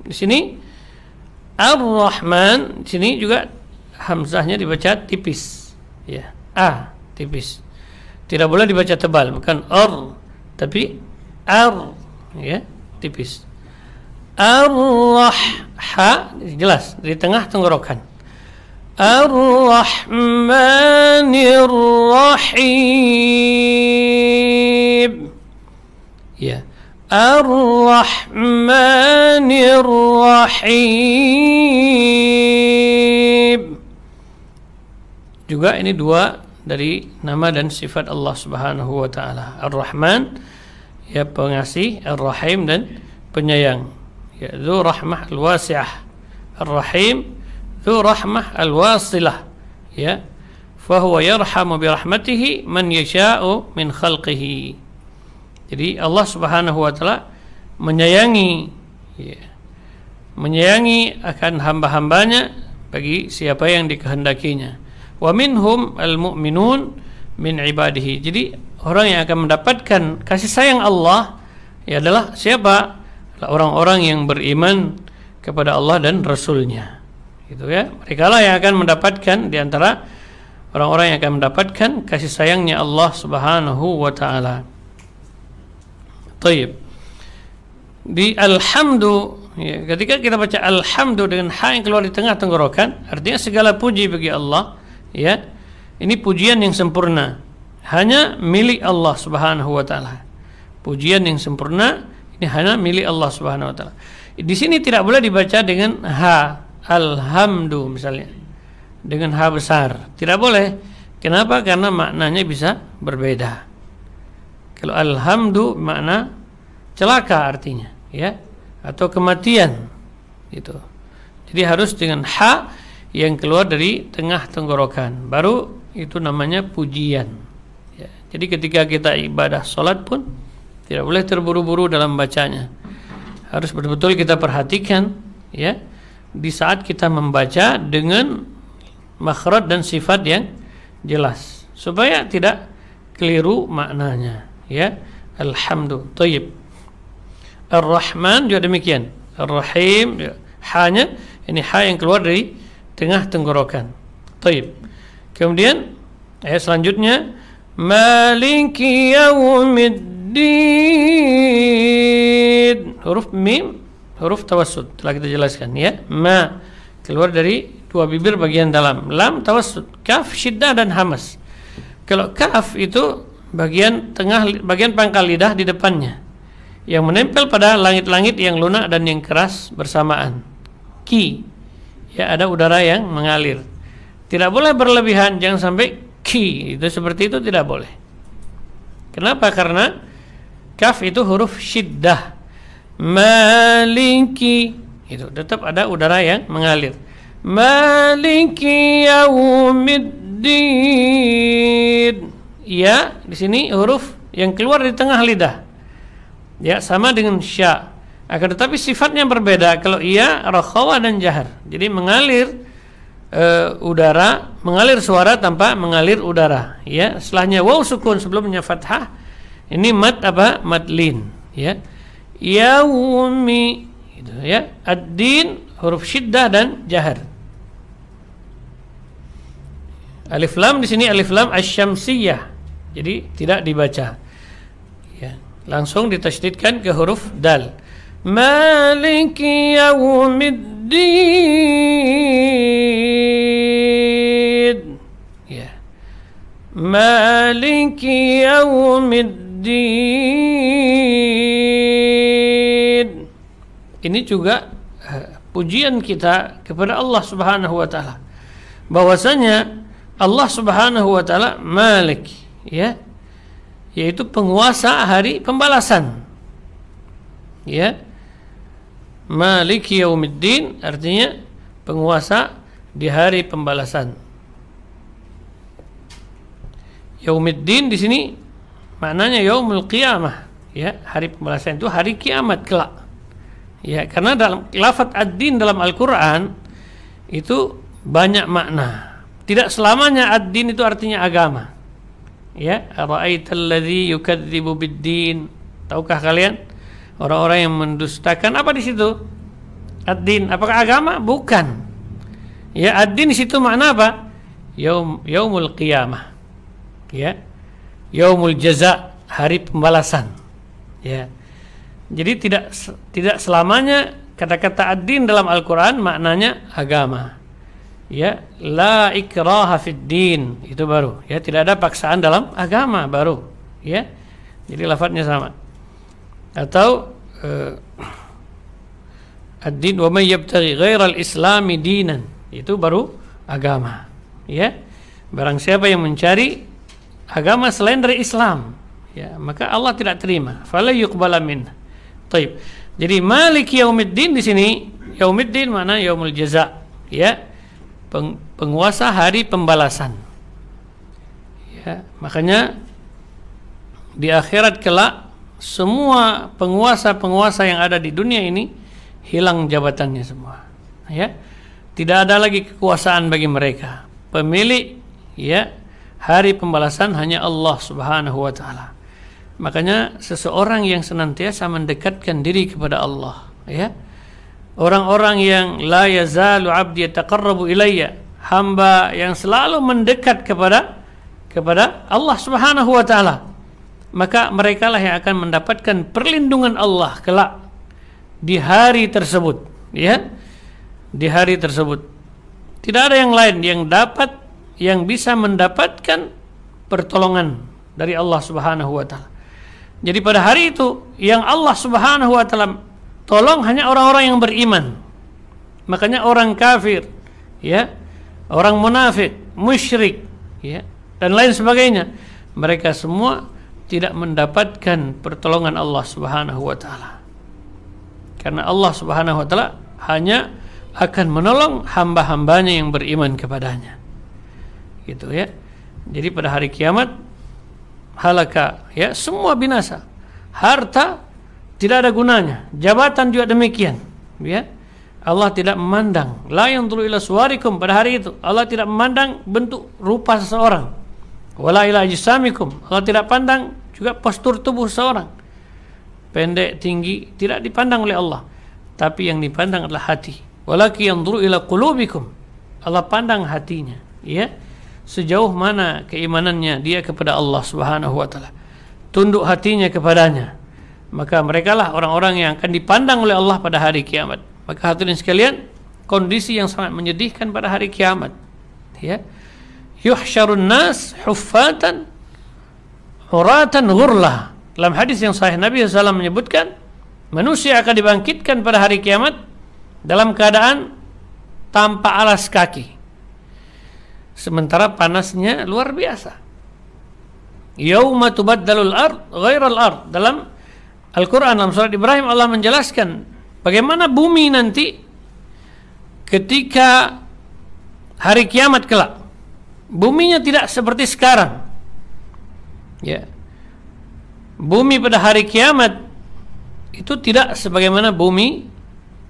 Di sini Ar-Rahman, di sini juga hamzahnya dibaca tipis, ya. A tipis. Tidak boleh dibaca tebal, bukan ar, tapi ar, ya, tipis. Ar-Rah, jelas di tengah tenggorokan. Ar-Rahmanir Rahim, ya. Ar-Rahmanir Rahim. Juga ini 2 dari nama dan sifat Allah Subhanahu wa taala. Ar-Rahman, ya, pengasih, Ar-Rahim dan penyayang, ya, Dzu rahmah al-wasi'ah. Ar-Rahim, Dzu rahmah al-wasilah, ya, fahuwa yarhamu bi rahmatihi man yasha'u min khalqihi. Jadi Allah Subhanahu wa taala menyayangi, ya, menyayangi akan hamba-hambanya bagi siapa yang dikehendakinya. Wa minhum al-mu'minun min ibadihi. Jadi orang yang akan mendapatkan kasih sayang Allah ya adalah siapa? Orang-orang yang beriman kepada Allah dan Rasulnya. Gitu ya. Mereka lah yang akan mendapatkan di antara orang-orang yang akan mendapatkan kasih sayangnya Allah Subhanahu wa taala. Taib. Di alhamdu, ya, ketika kita baca alhamdu dengan ha yang keluar di tengah tenggorokan, artinya segala puji bagi Allah, ya. Ini pujian yang sempurna, hanya milik Allah Subhanahu wa taala. Pujian yang sempurna ini hanya milik Allah Subhanahu wa taala. Di sini tidak boleh dibaca dengan ha, alhamdu misalnya. Dengan ha besar. Tidak boleh. Kenapa? Karena maknanya bisa berbeda. Kalau alhamdu makna celaka artinya, ya, atau kematian gitu. Jadi harus dengan ha yang keluar dari tengah tenggorokan, baru itu namanya pujian, ya. Jadi ketika kita ibadah salat pun tidak boleh terburu-buru dalam bacanya. Harus betul-betul kita perhatikan, ya, di saat kita membaca dengan makhraj dan sifat yang jelas supaya tidak keliru maknanya, ya. Alhamdu. Thayyib. Ar-Rahman juga demikian. Ar-Rahim, ya. Ha-nya ini ha yang keluar dari tengah tenggorokan. Thayyib. Kemudian ayat selanjutnya Maliki yaumiddin. Huruf mim, huruf tawassud telah kita jelaskan, ya. Ma keluar dari dua bibir bagian dalam. Lam tawassud. Kaf syiddah dan hamas. Kalau kaf itu bagian tengah, bagian pangkal lidah di depannya yang menempel pada langit-langit yang lunak dan yang keras bersamaan. Ki, ya, ada udara yang mengalir. Tidak boleh berlebihan, jangan sampai ki, itu seperti itu tidak boleh. Kenapa? Karena kaf itu huruf syiddah. Maliki, itu tetap ada udara yang mengalir. Maliki yaumiddin. Ya, di sini huruf yang keluar di tengah lidah. Ya, sama dengan sya. Akan tetapi sifatnya berbeda. Kalau iya, rakhawa dan jahar. Jadi mengalir udara, mengalir suara tanpa mengalir udara. Ya, setelahnya waw sukun, sebelumnya fathah. Ini mad apa? Mad lin. Ya, yaumi. Gitu, ya. Ad-din huruf syiddah dan jahar. Alif lam di sini alif lam asy-syamsiyah. Jadi tidak dibaca. Ya, langsung ditasydidkan ke huruf dal. Maliki yaumiddin. Ya. Maliki yaumiddin. Ini juga pujian kita kepada Allah Subhanahu wa taala. Bahwasanya Allah Subhanahu wa taala Malik, ya, yaitu penguasa hari pembalasan. Ya. Maliki yaumiddin artinya penguasa di hari pembalasan. Yaumiddin di sini maknanya yaumul qiyamah, ya, hari pembalasan itu hari kiamat kelak. Ya, karena dalam lafaz ad-din dalam Al-Qur'an itu banyak makna. Tidak selamanya ad-din itu artinya agama. Ya, ara'aital ladzi yukadzibu bid-din. Tahukah kalian orang-orang yang mendustakan apa di situ? Ad-din, apakah agama? Bukan. Ya, ad-din di situ makna apa? Yaumul qiyamah. Ya. Yaumul jaza, hari pembalasan. Ya. Jadi tidak selamanya kata-kata ad-din dalam Al-Qur'an maknanya agama. Ya, la ikraha fid din, itu baru, ya, tidak ada paksaan dalam agama, baru, ya. Jadi lafadznya sama. Atau ad-din wa may yabtaghi ghairal islami dinan, itu baru agama, ya. Barang siapa yang mencari agama selain dari Islam, ya, maka Allah tidak terima. Fala yuqbala min. Taib. Jadi Maliki yaumiddin di sini, yaumiddin mana? Yaumul jaza, ya. Penguasa hari pembalasan. Ya, makanya di akhirat kelak semua penguasa-penguasa yang ada di dunia ini hilang jabatannya semua. Ya. Tidak ada lagi kekuasaan bagi mereka. Pemilik ya hari pembalasan hanya Allah Subhanahu wa taala. Makanya seseorang yang senantiasa mendekatkan diri kepada Allah, ya. Orang-orang yang la yazalu 'abdi yataqarrabu ilayya, hamba yang selalu mendekat kepada Allah Subhanahu wa taala, maka merekalah yang akan mendapatkan perlindungan Allah kelak di hari tersebut, ya. Di hari tersebut tidak ada yang lain yang bisa mendapatkan pertolongan dari Allah Subhanahu wa taala. Jadi pada hari itu yang Allah Subhanahu wa taala tolong hanya orang-orang yang beriman. Makanya orang kafir, ya, orang munafik, musyrik, ya, dan lain sebagainya, mereka semua tidak mendapatkan pertolongan Allah Subhanahu wa taala. Karena Allah Subhanahu wa taala hanya akan menolong hamba-hambanya yang beriman kepadanya. Gitu ya. Jadi pada hari kiamat halaka, ya, semua binasa. Harta tidak ada gunanya, jabatan juga demikian, ya. Allah tidak memandang, la yanzuru ila suwarikum, pada hari itu Allah tidak memandang bentuk rupa seseorang, wala ila ajsamikum, Allah tidak pandang juga postur tubuh seseorang, pendek tinggi, tidak dipandang oleh Allah, tapi yang dipandang adalah hati. Walaki yanzuru ila qulubikum, Allah pandang hatinya, ya, sejauh mana keimanannya dia kepada Allah Subhanahu wa taala, tunduk hatinya kepadanya, maka merekalah orang-orang yang akan dipandang oleh Allah pada hari kiamat. Maka hadirin sekalian, kondisi yang sangat menyedihkan pada hari kiamat, ya. Yuhsyarun nas huffatan uratan ghurlah. Dalam hadis yang sahih Nabi SAW menyebutkan manusia akan dibangkitkan pada hari kiamat dalam keadaan tanpa alas kaki, sementara panasnya luar biasa. Yauma tubaddalul ard ghairal ard. Dalam Al-Quran, dalam surat Ibrahim, Allah menjelaskan bagaimana bumi nanti ketika hari kiamat kelak. Buminya tidak seperti sekarang, ya. Bumi pada hari kiamat itu tidak sebagaimana bumi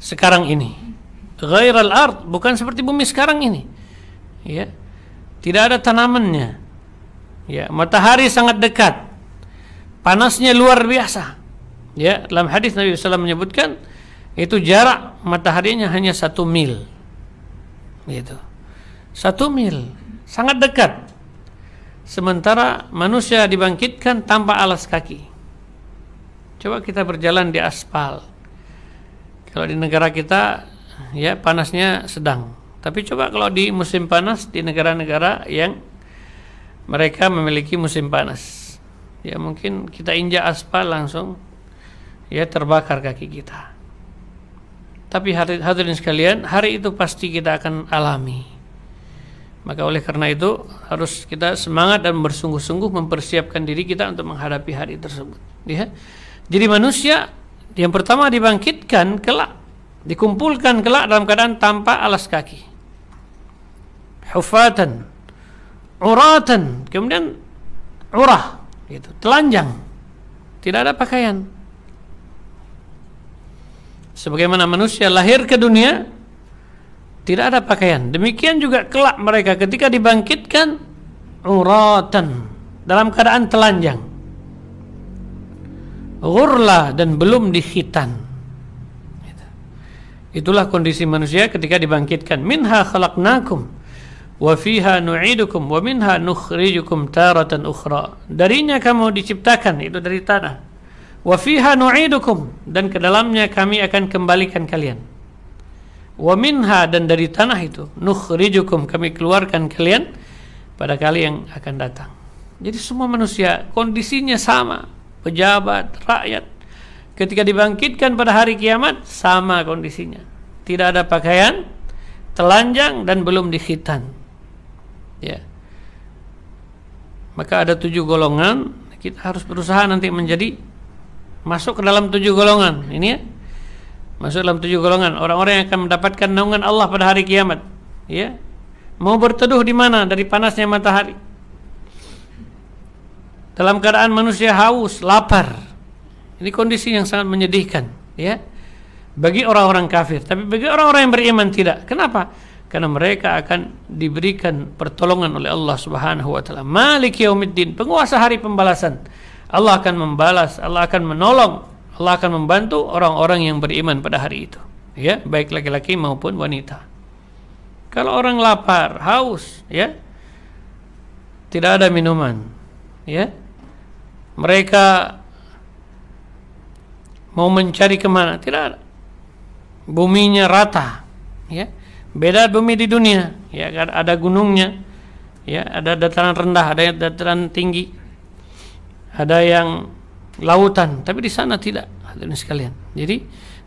sekarang ini. Ghairal ard, bukan seperti bumi sekarang ini, ya. Tidak ada tanamannya, ya. Matahari sangat dekat, panasnya luar biasa, ya. Dalam hadis Nabi SAW menyebutkan itu jarak mataharinya hanya 1 mil, gitu. 1 mil, sangat dekat. Sementara manusia dibangkitkan tanpa alas kaki. Coba kita berjalan di aspal. Kalau di negara kita, ya, panasnya sedang. Tapi coba kalau di musim panas di negara-negara yang mereka memiliki musim panas, ya, mungkin kita injak aspal langsung, ya, terbakar kaki kita. Tapi hadirin sekalian, hari itu pasti kita akan alami. Maka oleh karena itu harus kita semangat dan bersungguh-sungguh mempersiapkan diri kita untuk menghadapi hari tersebut, ya. Jadi manusia yang pertama dibangkitkan kelak, dikumpulkan kelak dalam keadaan tanpa alas kaki, hufatan uratan, kemudian urah, gitu, telanjang, tidak ada pakaian. Sebagaimana manusia lahir ke dunia tidak ada pakaian, demikian juga kelak mereka ketika dibangkitkan uratan, dalam keadaan telanjang, ghurla, dan belum dikhitan. Itulah kondisi manusia ketika dibangkitkan. Minha khalaqnakum wa fiha nu'idukum wa minha nukhrijukum taratan ukhra. Darinya kamu diciptakan, itu dari tanah. Wa fiha nu'idukum, dan ke dalamnya kami akan kembalikan kalian. Wa minha, dan dari tanah itu, nukhrijukum, kami keluarkan kalian pada kali yang akan datang. Jadi semua manusia kondisinya sama, pejabat, rakyat, ketika dibangkitkan pada hari kiamat sama kondisinya. Tidak ada pakaian, telanjang, dan belum dikhitan, ya. Maka ada 7 golongan. Kita harus berusaha nanti menjadi masuk ke dalam 7 golongan ini, ya. Masuk dalam 7 golongan orang-orang yang akan mendapatkan naungan Allah pada hari kiamat, ya. Mau berteduh di mana dari panasnya matahari? dalam keadaan manusia haus, lapar. Ini kondisi yang sangat menyedihkan, ya, bagi orang-orang kafir. Tapi bagi orang-orang yang beriman tidak. Kenapa? Karena mereka akan diberikan pertolongan oleh Allah Subhanahu wa taala. Malik yaumiddin, penguasa hari pembalasan. Allah akan membalas, Allah akan menolong, Allah akan membantu orang-orang yang beriman pada hari itu, ya, baik laki-laki maupun wanita. Kalau orang lapar, haus, ya, tidak ada minuman, ya, mereka mau mencari kemana? Tidak ada. Buminya rata, ya. Beda bumi di dunia, ya, ada gunungnya, ya, ada dataran rendah, ada dataran tinggi, ada yang lautan, tapi di sana tidak, hadirin sekalian. Jadi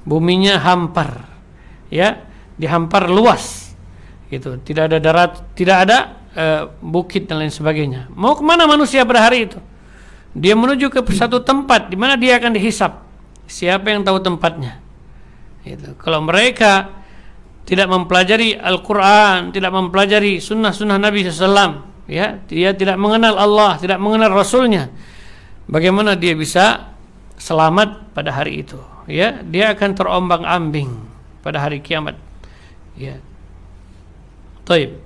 buminya hampar, ya, dihampar luas, gitu. Tidak ada darat, tidak ada bukit dan lain sebagainya. Mau kemana manusia pada hari itu? Dia menuju ke satu tempat di mana dia akan dihisap. Siapa yang tahu tempatnya? Gitu. Kalau mereka tidak mempelajari Al-Quran, tidak mempelajari sunnah-sunnah Nabi SAW, ya, dia tidak mengenal Allah, tidak mengenal Rasulnya, bagaimana dia bisa selamat pada hari itu? Ya, dia akan terombang-ambing pada hari kiamat. Ya, taib.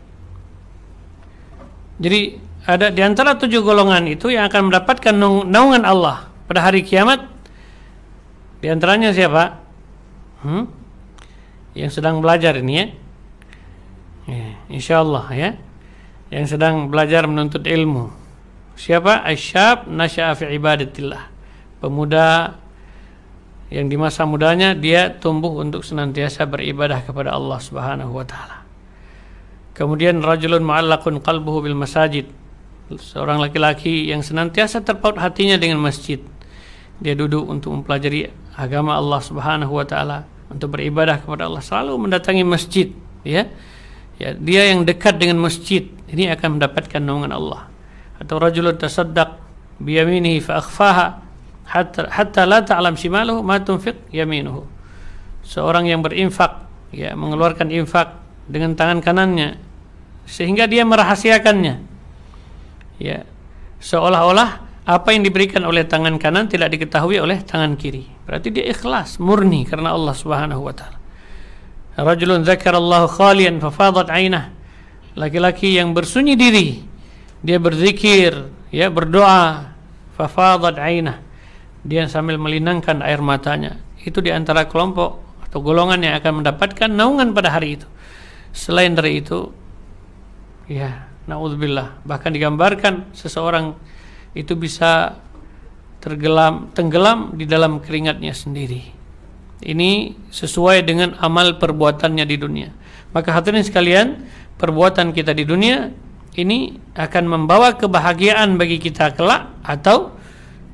Jadi ada di antara 7 golongan itu yang akan mendapatkan naungan Allah pada hari kiamat. Di antaranya siapa? Yang sedang belajar ini, ya, insyaallah, ya, yang sedang belajar menuntut ilmu. Siapa? Asyab nasya'a fi ibadatillah, pemuda yang di masa mudanya dia tumbuh untuk senantiasa beribadah kepada Allah Subhanahu wa taala. Kemudian rajulun mu'allaqun qalbuhu bil masajid, seorang laki-laki yang senantiasa terpaut hatinya dengan masjid. Dia duduk untuk mempelajari agama Allah Subhanahu wa taala, untuk beribadah kepada Allah, selalu mendatangi masjid, ya. Ya, dia yang dekat dengan masjid ini akan mendapatkan naungan Allah. Atau rajulun tasaddaq bi yaminihi fa akhfaha hatta la ta'lam shimaluhu ma tunfiq yaminuhu. Seorang yang berinfak, ya, mengeluarkan infak dengan tangan kanannya sehingga dia merahasiakannya, ya, seolah-olah apa yang diberikan oleh tangan kanan tidak diketahui oleh tangan kiri. Berarti dia ikhlas, murni karena Allah Subhanahu wa taala. Rajulun dzakarallahu khalian fafadat 'ainah. Laki-laki yang bersunyi diri, dia berzikir, ya, berdoa, fafadat 'ainah. Dia sambil melinangkan air matanya. Itu di antara kelompok atau golongan yang akan mendapatkan naungan pada hari itu. Selain dari itu, ya, naudzubillah, bahkan digambarkan seseorang itu bisa tenggelam di dalam keringatnya sendiri. Ini sesuai dengan amal perbuatannya di dunia. Maka hadirin sekalian, perbuatan kita di dunia ini akan membawa kebahagiaan bagi kita kelak atau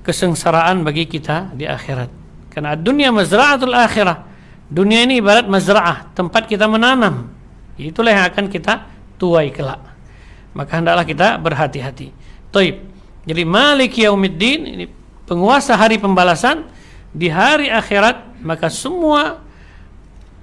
kesengsaraan bagi kita di akhirat. Karena dunia mazra'atul akhirah. Dunia ini ibarat mazra'ah, tempat kita menanam. Itulah yang akan kita tuai kelak. Maka hendaklah kita berhati-hati. Taib. Jadi Malik Yaumiddin ini penguasa hari pembalasan di hari akhirat, maka semua,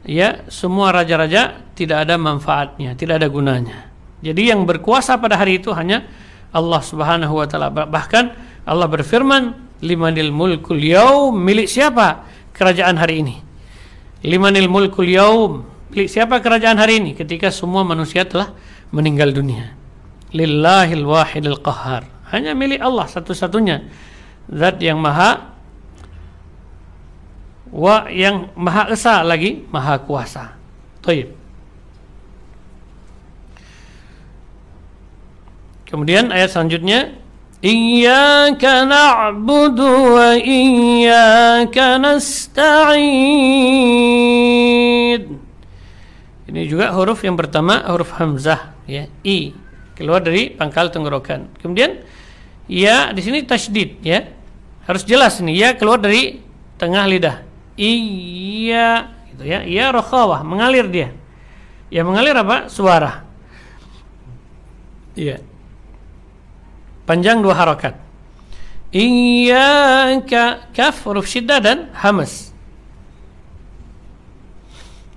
ya, semua raja-raja tidak ada manfaatnya, tidak ada gunanya. Jadi yang berkuasa pada hari itu hanya Allah Subhanahu wa taala. Bahkan Allah berfirman, limanil mulkul yaum, milik siapa kerajaan hari ini? Limanil mulkul yaum, milik siapa kerajaan hari ini ketika semua manusia telah meninggal dunia? Lillahil wahidil qahhar. Hanya milik Allah satu-satunya, zat yang maha yang maha esa lagi maha kuasa. Taib. Kemudian ayat selanjutnya, iyyaka na'budu wa iyyaka nasta'in. Ini juga huruf yang pertama huruf hamzah, ya, i, keluar dari pangkal tenggorokan. Kemudian ya di sini tasydid, ya. Harus jelas ini, ya, keluar dari tengah lidah. Iya, gitu, ya. Ya rakhawah, mengalir dia. Ya, mengalir apa? Suara. Iya. Panjang 2 harakat. Iyyaka, kaf huruf syiddah dan hamas.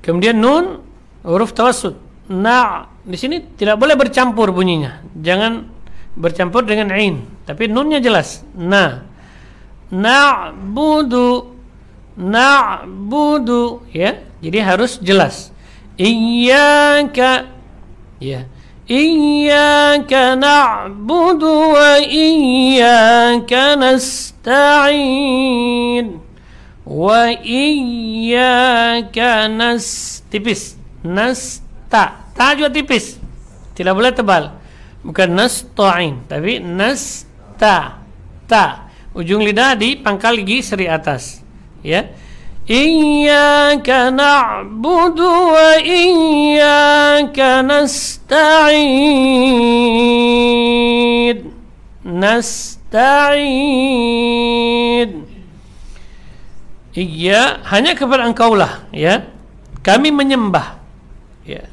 Kemudian nun huruf tawassut. Di sini tidak boleh bercampur bunyinya. Jangan bercampur dengan ain. tapi nunnya jelas. Na'budu, ya. Jadi harus jelas. Iyyaka, ya. Iyyaka na'budu wa iyyaka nasta'in. Wa iyyaka tipis. Ta juga tipis. Tidak boleh tebal. Bukan nasta'in, tapi ta. Ujung lidah di pangkal gigi seri atas. Ya. Iyyaka na'budu wa iyyaka nasta'in. Iya, hanya kepada Engkaulah, ya, kami menyembah, ya.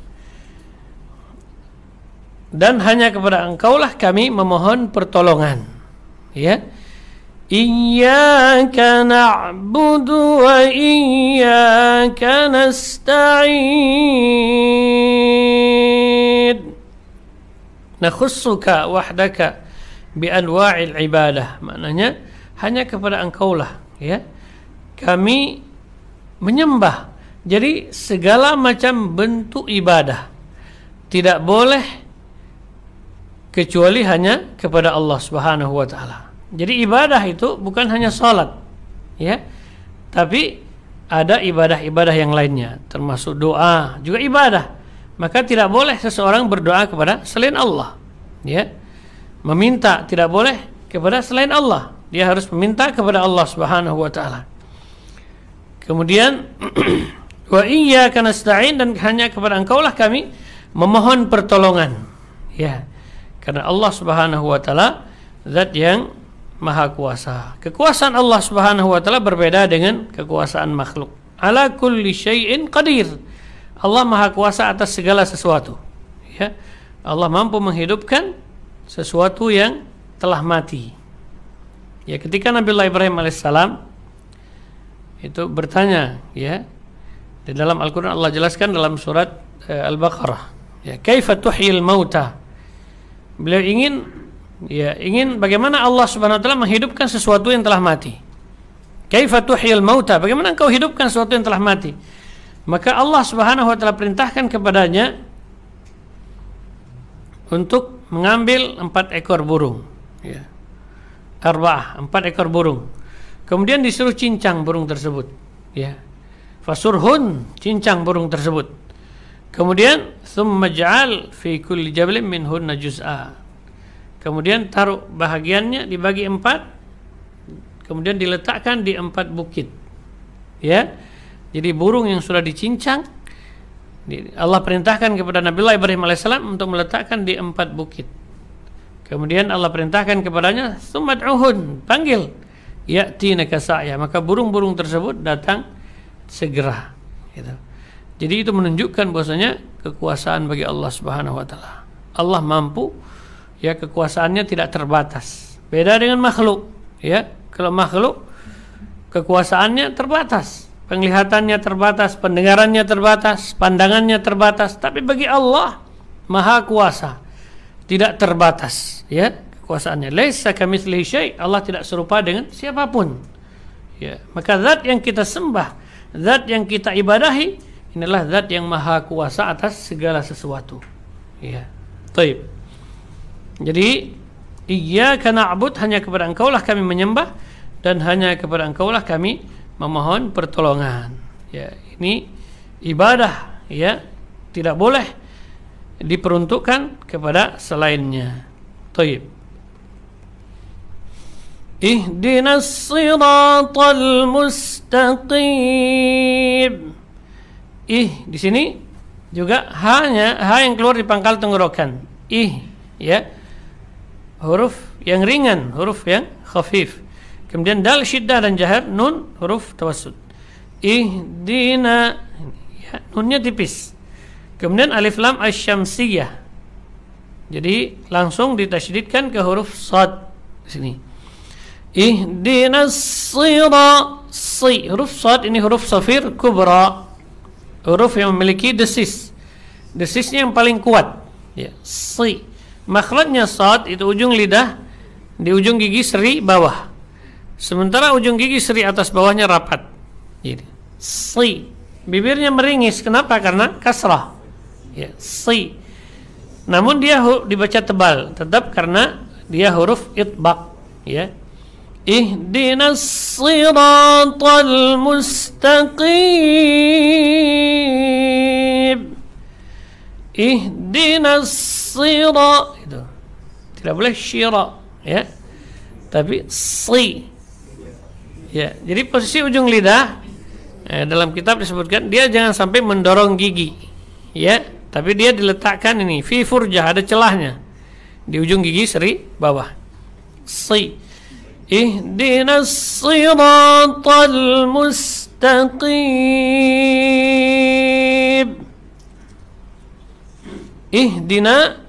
Dan hanya kepada Engkaulah kami memohon pertolongan, ya. Iyyaka na'budu wa iyyaka nasta'in. Nakhussuka wahdaka bi anwa'il ibadah. Maknanya hanya kepada Engkaulah, ya, kami menyembah. Jadi segala macam bentuk ibadah tidak boleh kecuali hanya kepada Allah Subhanahu wa taala. Jadi ibadah itu bukan hanya salat, ya, tapi ada ibadah-ibadah yang lainnya, termasuk doa juga ibadah. Maka tidak boleh seseorang berdoa kepada selain Allah, ya. Meminta tidak boleh kepada selain Allah. Dia harus meminta kepada Allah Subhanahu wa taala. Kemudian wa iyyaka nasta'in, dan hanya kepada Engkaulah kami memohon pertolongan, ya. Karena Allah Subhanahu wa taala zat yang Maha kuasa. Kekuasaan Allah Subhanahu wa taala berbeda dengan kekuasaan makhluk. Ala kulli syai'in qadir. Allah Maha kuasa atas segala sesuatu. Ya. Allah mampu menghidupkan sesuatu yang telah mati. Ya, ketika Nabi Ibrahim alaihissalam itu bertanya, ya, di dalam Al-Qur'an Allah jelaskan dalam surat Al-Baqarah, ya, kaifa tuhyil mauta. Beliau ingin bagaimana Allah Subhanahu wa taala menghidupkan sesuatu yang telah mati. Kaifa tuhyil mauta, bagaimana engkau hidupkan sesuatu yang telah mati? Maka Allah Subhanahu wa taala perintahkan kepadanya untuk mengambil 4 ekor burung, ya. 4 ekor burung. Kemudian disuruh cincang burung tersebut, ya. Fasurhun, cincang burung tersebut. Kemudian tsumma ja'al fi kulli jabalin minhunna juz'a. Kemudian taruh bahagiannya dibagi 4, kemudian diletakkan di 4 bukit, ya. Jadi burung yang sudah dicincang, Allah perintahkan kepada Nabi Ibrahim alaihissalam untuk meletakkan di 4 bukit. Kemudian Allah perintahkan kepadanya, "Tsummad'uhun", panggil, "Ya'tinaka sa'ya", maka burung-burung tersebut datang segera, gitu. Jadi itu menunjukkan bahwasanya kekuasaan bagi Allah Subhanahu wa taala. Allah mampu, ya, kekuasaannya tidak terbatas. Beda dengan makhluk, ya. Kalau makhluk kekuasaannya terbatas, penglihatannya terbatas, pendengarannya terbatas, pandangannya terbatas. Tapi bagi Allah Maha Kuasa, tidak terbatas, ya, kekuasaannya. Laisa kamitslihi syai', Allah tidak serupa dengan siapapun. Ya, maka zat yang kita sembah, zat yang kita ibadahi, inilah zat yang Maha Kuasa atas segala sesuatu. Ya. Baik. Jadi iyyaka na'bud, hanya kepada Engkaulah kami menyembah, dan hanya kepada Engkaulah kami memohon pertolongan. Ya, ini ibadah, ya, tidak boleh diperuntukkan kepada selainnya. Baik. Ihdinas siratal mustaqim. Di sini juga ha yang keluar di pangkal tenggorokan. Ya. Huruf yang ringan, huruf yang khafif. Kemudian dal syiddah dan jahar, nun huruf tawassut. Ihdina, ya, nunnya tipis. Kemudian alif lam asy-syamsiyah. Jadi langsung ditasydidkan ke huruf shad di sini. Ihdinas huruf shad ini huruf shafir kubra. Huruf yang memiliki desis. Desisnya yang paling kuat, ya. Makhrajnya shad itu ujung lidah di ujung gigi seri bawah. Sementara ujung gigi seri atas bawahnya rapat. Jadi si, bibirnya meringis. Kenapa? Karena kasrah. Ya, si. Namun dia dibaca tebal, tetap karena dia huruf itbaq. Ya. Ihdinas siratal mustaqim. Ihdinas sira, itu tidak boleh syira, ya, tapi si, ya. Jadi posisi ujung lidah dalam kitab disebutkan dia jangan sampai mendorong gigi, ya, tapi dia diletakkan ini fi furjah, ada celahnya di ujung gigi seri bawah. Si, ihdinas siratal mustaqim. Ihdina,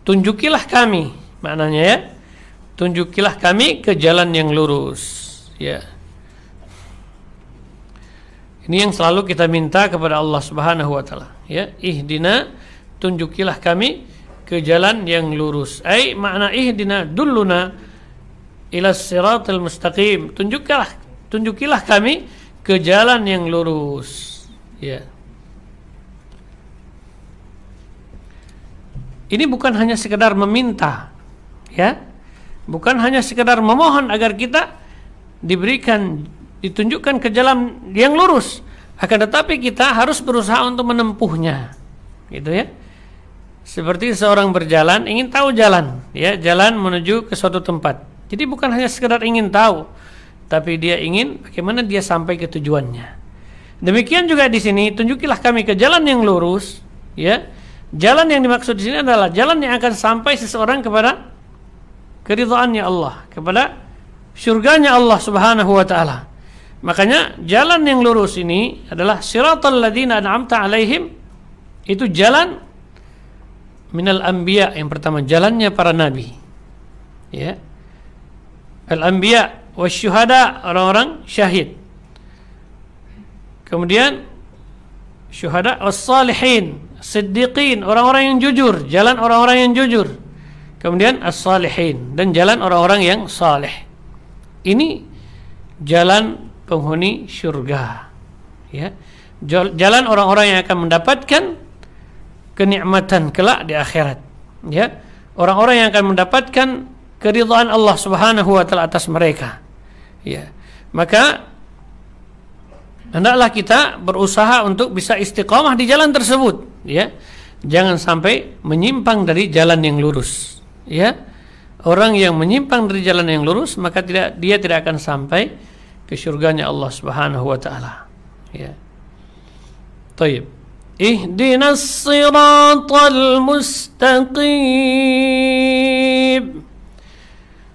tunjukilah kami, maknanya ya, tunjukilah kami ke jalan yang lurus, ya. Ini yang selalu kita minta kepada Allah Subhanahu wa taala, ya. Ihdina, tunjukilah kami ke jalan yang lurus. Ai makna ihdina dulluna ila siratal mustaqim. Tunjukilah kami ke jalan yang lurus, ya. Ini bukan hanya sekedar meminta, ya, bukan hanya sekedar memohon agar kita diberikan, ditunjukkan ke jalan yang lurus, akan tetapi kita harus berusaha untuk menempuhnya, gitu ya. Seperti seorang berjalan ingin tahu jalan, ya, jalan menuju ke suatu tempat. Jadi bukan hanya sekedar ingin tahu, tapi dia ingin bagaimana dia sampai ke tujuannya. Demikian juga di sini, tunjukilah kami ke jalan yang lurus, ya. Jalan yang dimaksud di sini adalah jalan yang akan sampai seseorang kepada keridhaannya Allah, kepada surganya Allah Subhanahu wa taala. Makanya jalan yang lurus ini adalah siratal ladzina an'amta alaihim, itu jalan minal anbiya, yang pertama jalannya para nabi, ya. Al-anbiya wasyuhada, orang-orang syahid. Kemudian syuhada was-salihin, siddiqin, orang-orang yang jujur, jalan orang-orang yang jujur. Kemudian as-salihin, dan jalan orang-orang yang saleh. Ini jalan penghuni syurga, ya. Jalan orang-orang yang akan mendapatkan kenikmatan kelak di akhirat, ya. Orang-orang yang akan mendapatkan keridhaan Allah Subhanahu wa taala atas mereka, ya. Maka hendaklah kita berusaha untuk bisa istiqamah di jalan tersebut, ya. Jangan sampai menyimpang dari jalan yang lurus, ya. Orang yang menyimpang dari jalan yang lurus, maka dia tidak akan sampai ke surganya Allah Subhanahu wa taala, ya. Baik. Ihdinas siratal mustaqim.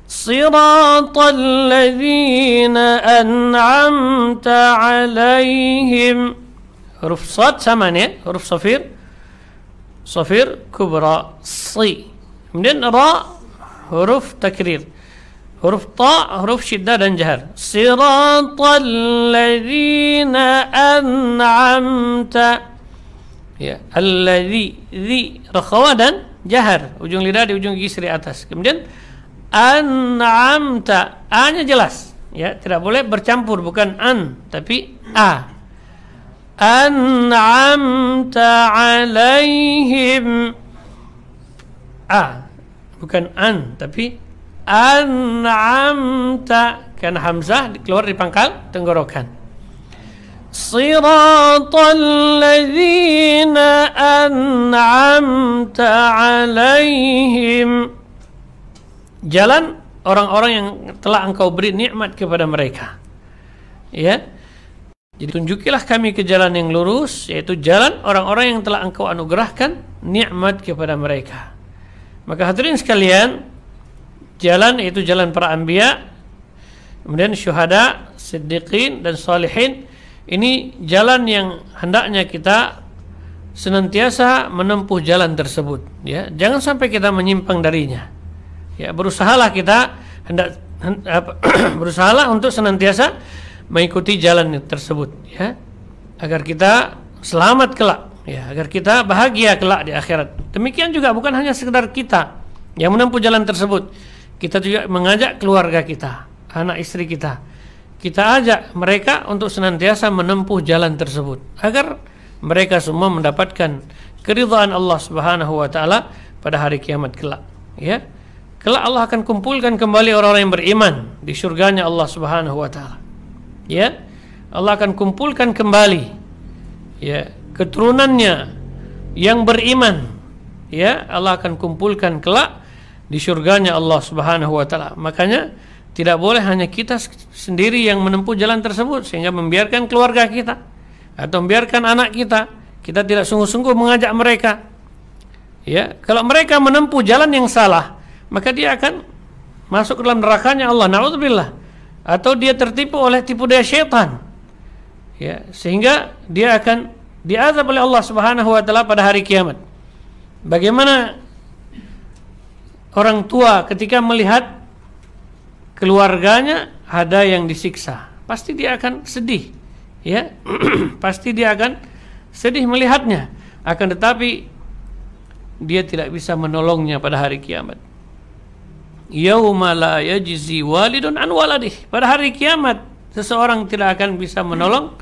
Siratal ladzina an'amta 'alaihim. Huruf sad sama nih, huruf safir kubra, si. Kemudian ra, huruf takrir. Huruf ta, huruf syiddah dan jahar. Siratal ladzina an'amta, ya, alladzi, zi, rakhawah dan jahar, ujung lidah di ujung gigi seri atas. Kemudian an'amta, a-nya jelas, ya, tidak boleh bercampur, bukan an tapi a. An'amta alaihim, a, bukan an tapi an'amta, karena hamzah keluar di pangkal tenggorokan. Siratal ladzina an'amta alaihim, jalan orang-orang yang telah engkau beri nikmat kepada mereka, ya. Jadi tunjukilah kami ke jalan yang lurus, yaitu jalan orang-orang yang telah engkau anugerahkan nikmat kepada mereka. Maka hadirin sekalian, jalan yaitu jalan para anbiya, kemudian syuhada, siddiqin dan salihin. Ini jalan yang hendaknya kita senantiasa menempuh jalan tersebut, ya. Jangan sampai kita menyimpang darinya, ya. Berusahalah kita berusahalah untuk senantiasa mengikuti jalan tersebut, ya, agar kita selamat kelak, ya, agar kita bahagia kelak di akhirat. Demikian juga bukan hanya sekedar kita yang menempuh jalan tersebut, kita juga mengajak keluarga kita, anak istri kita. Kita ajak mereka untuk senantiasa menempuh jalan tersebut agar mereka semua mendapatkan keridhaan Allah Subhanahu wa taala pada hari kiamat kelak, ya. Kelak Allah akan kumpulkan kembali orang-orang yang beriman di surganya Allah Subhanahu wa taala. Ya. Allah akan kumpulkan kembali, ya, keturunannya yang beriman. Ya, Allah akan kumpulkan kelak di surganya Allah Subhanahu wa taala. Makanya tidak boleh hanya kita sendiri yang menempuh jalan tersebut sehingga membiarkan keluarga kita atau membiarkan anak kita tidak sungguh-sungguh mengajak mereka. Ya, kalau mereka menempuh jalan yang salah, maka dia akan masuk ke dalam nerakanya Allah, naudzubillah, atau dia tertipu oleh tipu daya syaitan. Ya, sehingga dia akan diazab oleh Allah Subhanahu wa taala pada hari kiamat. Bagaimana orang tua ketika melihat keluarganya ada yang disiksa, pasti dia akan sedih, ya. Pasti dia akan sedih melihatnya. Akan tetapi dia tidak bisa menolongnya pada hari kiamat. Yauma la yajzi walidun an waladih. Pada hari kiamat seseorang tidak akan bisa menolong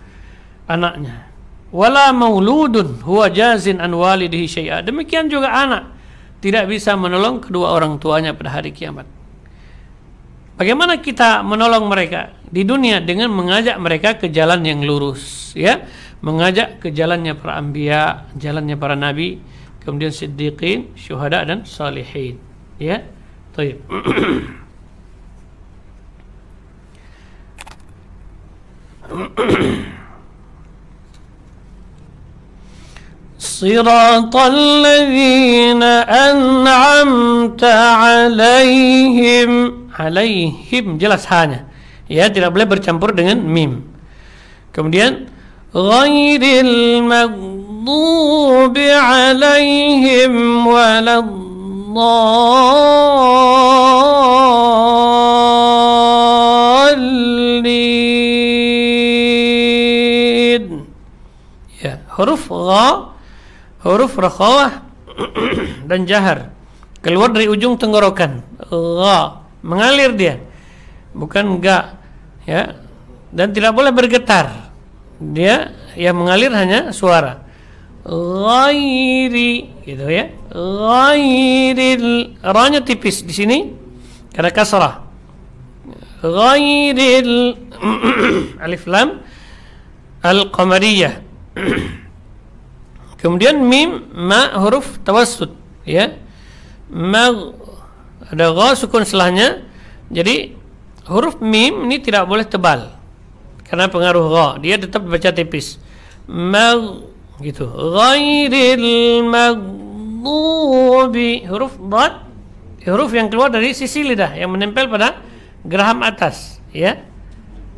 anaknya. Wala mauludun huwa jazin an walidihi syai'a. Demikian juga anak tidak bisa menolong kedua orang tuanya pada hari kiamat. Bagaimana kita menolong mereka di dunia? Dengan mengajak mereka ke jalan yang lurus, ya, mengajak ke jalannya para anbiya, jalannya para nabi, kemudian siddiqin, syuhada dan salihin, ya. Baik. Siratal ladzina an'amta 'alaihim. Alaihim jelas hanya, ya, tidak boleh bercampur dengan mim. Kemudian ghairil maghdubi 'alaihim waladdallin. Ya, huruf gha, huruf rakhawah dan jahar keluar dari ujung tenggorokan. Gha mengalir dia, bukan ga, ya, dan tidak boleh bergetar. Dia yang mengalir hanya suara. Ghairi, gitu ya. Ghairil, ra-nya tipis di sini karena kasrah. Ghairil alif lam al-qamariyah. Kemudian mim ma huruf tawassut, ya. Ma ada gha sukun setelahnya. Jadi huruf mim ini tidak boleh tebal karena pengaruh gha, dia tetap dibaca tipis. Mag, gitu. Ghairil maghdubi, huruf dad, huruf yang keluar dari sisi lidah yang menempel pada geraham atas, ya,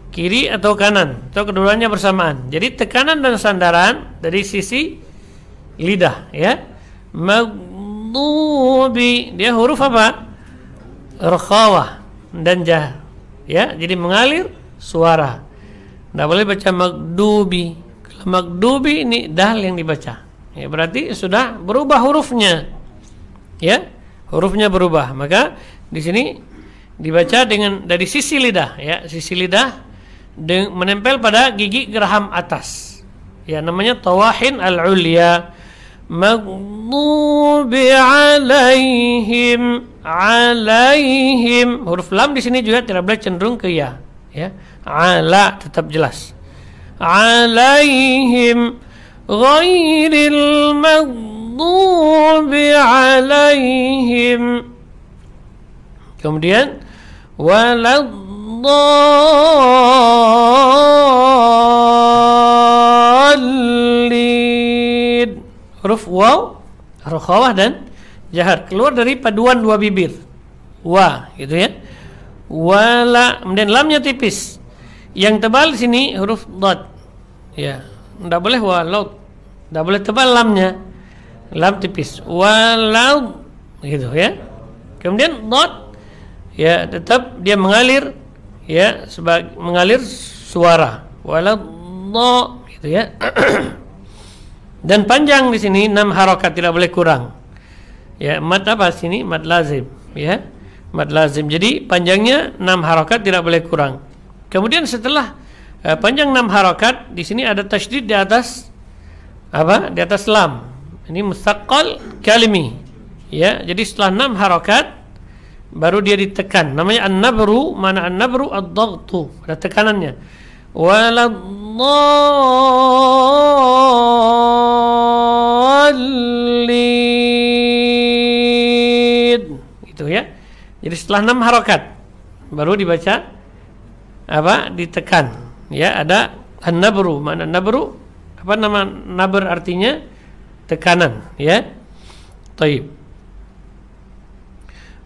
kiri atau kanan atau keduanya bersamaan. Jadi tekanan dan sandaran dari sisi lidah, ya. Maghdubi, dia huruf apa? Rakhawah dan jahar, ya, jadi mengalir suara. Tidak boleh baca magdubi. Kalau magdubi ini dal yang dibaca, ya, berarti sudah berubah hurufnya, ya, hurufnya berubah. Maka di sini dibaca dengan dari sisi lidah, ya, sisi lidah menempel pada gigi geraham atas, ya, namanya tawahin al-ulya. Maghdubi alaihim, alaihim, huruf lam di sini juga tidak boleh cenderung ke ya, ya, ala tetap jelas. Alaihim ghairil maghdubi alaihim. Kemudian waladdallin, huruf waw, rakhawah dan jahar keluar dari paduan dua bibir, wa, gitu ya. Wala, kemudian lamnya tipis. Yang tebal di sini huruf dad, ya, tidak boleh walau, tidak boleh tebal lamnya, lam tipis. Walau, gitu ya. Kemudian dad, ya, tetap dia mengalir, ya, sebagai mengalir suara. Walau, gitu ya. Dan panjang di sini 6 harokat, tidak boleh kurang. Ya, mad apa sini? Mad lazim, ya. mad lazim. Jadi panjangnya 6 harokat, tidak boleh kurang. Kemudian setelah panjang 6 harokat, di sini ada tasydid di atas apa? Di atas lam. Ini mustaqal kalimi. Ya, jadi setelah 6 harokat baru dia ditekan. Namanya an-nabru. Mana an-nabru? Ad-dhaghtu. Ada tekanannya. Waladdallin. Itu ya. Jadi setelah 6 harokat baru dibaca apa? Ditekan. Ya, ada an-nabru. Mana an-nabru? Apa nama nabr artinya? Tekanan, ya. Taib.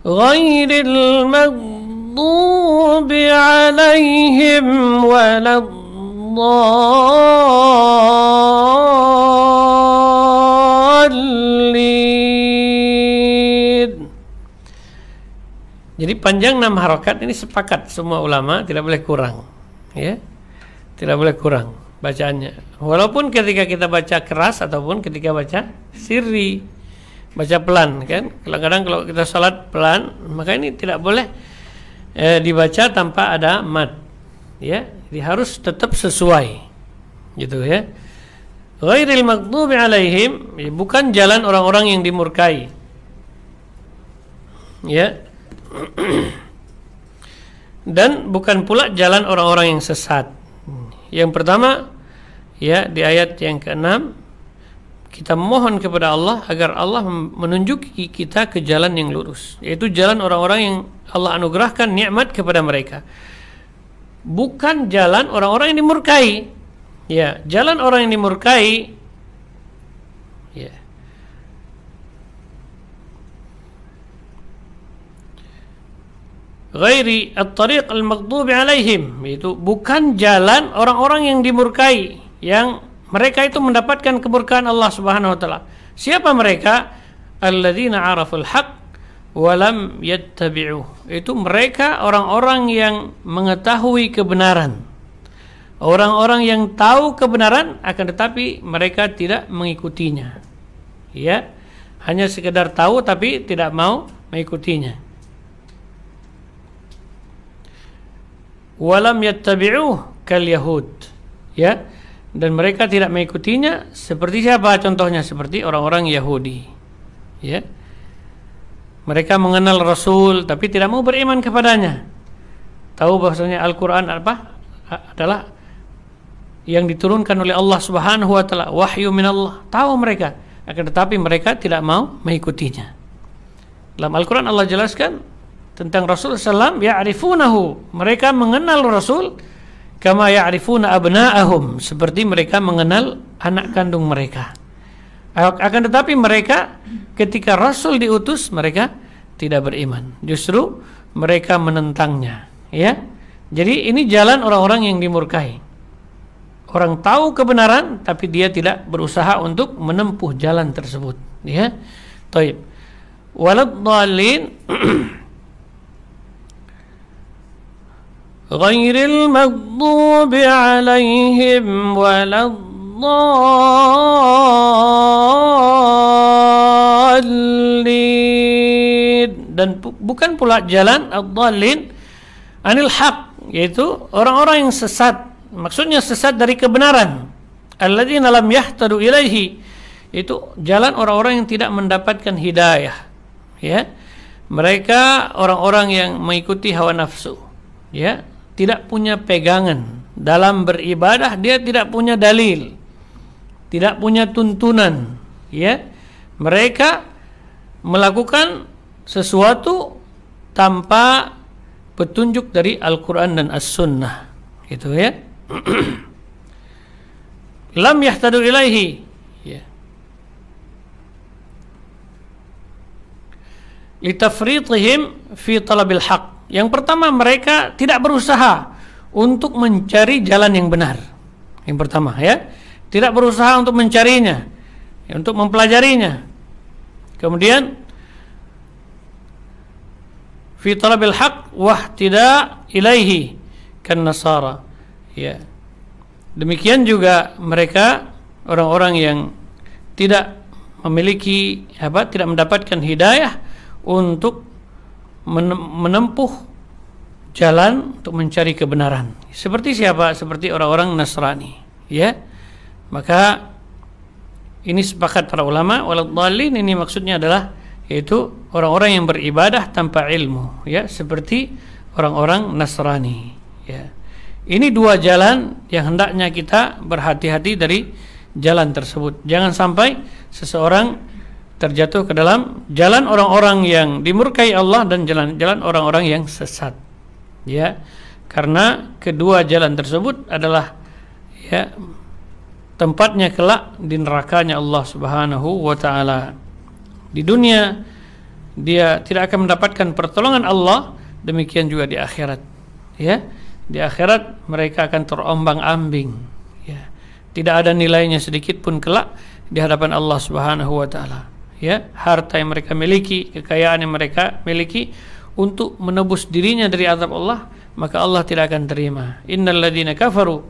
Ghairil maghdubi alaihim waladdallin. Jadi panjang 6 harokat ini sepakat semua ulama, tidak boleh kurang, ya. Tidak boleh kurang bacaannya. Walaupun ketika kita baca keras ataupun ketika baca sirri, baca pelan, kan? Kadang-kadang kalau kita salat pelan, maka ini tidak boleh dibaca tanpa ada mad. Ya, jadi harus tetap sesuai. Gitu ya. Ghairil maghdubi alaihim, bukan jalan orang-orang yang dimurkai. Ya. Dan bukan pula jalan orang-orang yang sesat. Yang pertama, ya, di ayat yang ke-6 kita mohon kepada Allah agar Allah menunjuki kita ke jalan yang lurus, yaitu jalan orang-orang yang Allah anugerahkan nikmat kepada mereka. Bukan jalan orang-orang yang dimurkai. Ya, jalan orang yang dimurkai, ya, ghairi at-tariq al-maghdubi alaihim, itu bukan jalan orang-orang yang dimurkai, yang mereka itu mendapatkan kemurkaan Allah Subhanahu wa taala. Siapa mereka? Alladzina 'araful haqq wa lam yattabi'uh. Itu mereka orang-orang yang mengetahui kebenaran. Orang-orang yang tahu kebenaran akan tetapi mereka tidak mengikutinya. Ya, hanya sekedar tahu tapi tidak mau mengikutinya. Walam yattabi'uh kal yahud, ya, dan mereka tidak mengikutinya seperti siapa contohnya? Seperti orang-orang Yahudi, ya. Mereka mengenal Rasul tapi tidak mau beriman kepadanya. Tahu bahwasanya Al-Qur'an apa? Adalah yang diturunkan oleh Allah Subhanahu wa taala, wahyu minallah. Tahu mereka, akan tetapi mereka tidak mau mengikutinya. Dalam Al-Qur'an Allah jelaskan tentang Rasul sallam, ya'rifunahu, mereka mengenal Rasul kama ya'rifuna abna'ahum, seperti mereka mengenal anak kandung mereka. Akan tetapi mereka ketika Rasul diutus mereka tidak beriman, justru mereka menentangnya, ya. Jadi ini jalan orang-orang yang dimurkai. Orang tahu kebenaran tapi dia tidak berusaha untuk menempuh jalan tersebut, ya. Taib. Waladdallin ghairil maghdubi alaihim waladdallin, dan bukan pula jalan ad-dallin anil haq, yaitu orang-orang yang sesat. Maksudnya sesat dari kebenaran. Alladzina lam yahtadu ilaihi, itu jalan orang-orang yang tidak mendapatkan hidayah, ya. Mereka orang-orang yang mengikuti hawa nafsu, ya. Tidak punya pegangan dalam beribadah, dia tidak punya dalil, tidak punya tuntunan, ya. Mereka melakukan sesuatu tanpa petunjuk dari Al-Quran dan As-Sunnah, itu ya. Lam yahtadu ilaihi, ya. Litafritihim fi talabil haq. Yang pertama, mereka tidak berusaha untuk mencari jalan yang benar. Yang pertama, ya, tidak berusaha untuk mencarinya, ya, untuk mempelajarinya. Kemudian fi talabil haq wahtida ilaihi kan nasara, ya. Demikian juga mereka orang-orang yang tidak memiliki tidak mendapatkan hidayah untuk menempuh jalan untuk mencari kebenaran. Seperti siapa? Seperti orang-orang Nasrani, ya. Maka ini sepakat para ulama, waladhdallin ini maksudnya adalah yaitu orang-orang yang beribadah tanpa ilmu, ya, seperti orang-orang Nasrani, ya. Ini dua jalan yang hendaknya kita berhati-hati dari jalan tersebut. Jangan sampai seseorang terjatuh ke dalam jalan orang-orang yang dimurkai Allah dan jalan-jalan orang-orang yang sesat, ya. Karena kedua jalan tersebut adalah, ya, tempatnya kelak di nerakanya Allah Subhanahu wa taala. Di dunia dia tidak akan mendapatkan pertolongan Allah, demikian juga di akhirat, ya. Di akhirat mereka akan terombang-ambing, ya. Tidak ada nilainya sedikit pun kelak di hadapan Allah Subhanahu wa taala, ya. Harta yang mereka miliki, kekayaan yang mereka miliki untuk menebus dirinya dari azab Allah, maka Allah tidak akan terima. Innal ladzina kafaru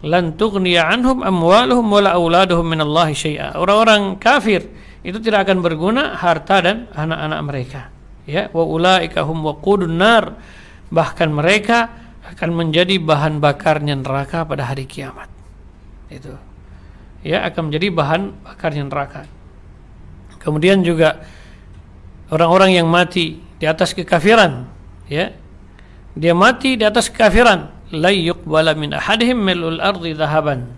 lan tughniya anhum amwaluhum wala auladuhum minallahi syai'a. Orang-orang kafir itu tidak akan berguna harta dan anak-anak mereka, ya. Wa ulaika hum waqudun nar, bahkan mereka akan menjadi bahan bakarnya neraka pada hari kiamat. Itu, ya, akan menjadi bahan bakarnya neraka. Kemudian juga orang-orang yang mati di atas kekafiran, ya, dia mati di atas kekafiran, la yuqbala min ahadihim mil'ul ardi dhahaban.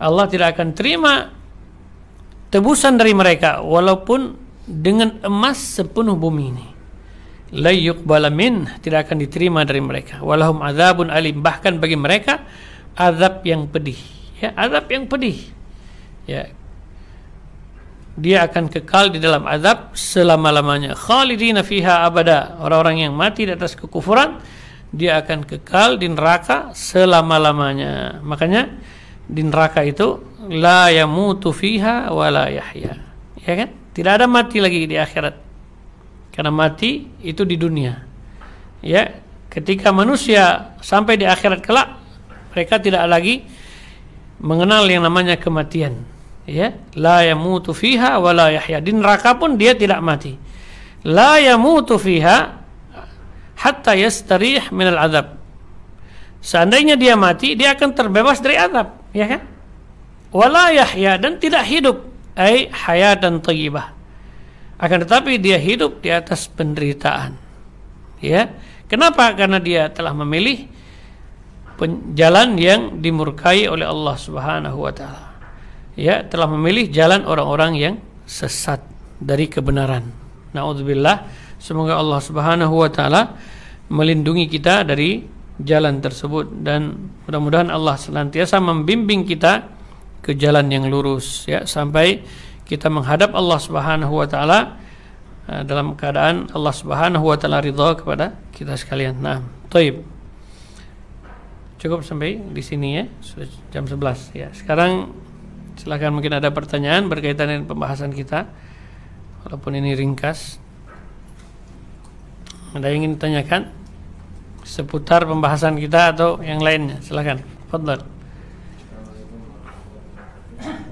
Allah tidak akan terima tebusan dari mereka walaupun dengan emas sepenuh bumi ini. La yuqbala min, tidak akan diterima dari mereka. Walahum adzabun alim, bahkan bagi mereka azab yang pedih, ya, azab yang pedih, ya. Dia akan kekal di dalam azab selama-lamanya. Khalidina fiha abada. Orang-orang yang mati di atas kekufuran, dia akan kekal di neraka selama-lamanya. Makanya di neraka itu la yamutu fiha wa la yahya, ya kan? Tidak ada mati lagi di akhirat. Karena mati itu di dunia, ya. Ketika manusia sampai di akhirat kelak, mereka tidak lagi mengenal yang namanya kematian, ya. La yamutu fiha wa la yahya. Di neraka pun dia tidak mati. La yamutu fiha hatta yastarih minal azab. Seandainya dia mati, dia akan terbebas dari azab, ya kan? Wala yahya, dan tidak hidup, ai hayatan thayyibah. Akan tetapi dia hidup di atas penderitaan, ya. Kenapa? Karena dia telah memilih jalan yang dimurkai oleh Allah Subhanahu wa taala, ya, telah memilih jalan orang-orang yang sesat dari kebenaran. Nauzubillah. Semoga Allah Subhanahu wa taala melindungi kita dari jalan tersebut, dan mudah-mudahan Allah senantiasa membimbing kita ke jalan yang lurus, ya, sampai kita menghadap Allah Subhanahu wa taala dalam keadaan Allah Subhanahu wa taala ridha kepada kita sekalian. Nah, baik. Cukup sampai di sini, ya. Sudah jam 11, ya. Sekarang silakan, mungkin ada pertanyaan berkaitan dengan pembahasan kita. Walaupun ini ringkas. Ada yang ingin ditanyakan seputar pembahasan kita atau yang lainnya? Silakan. Fadhal.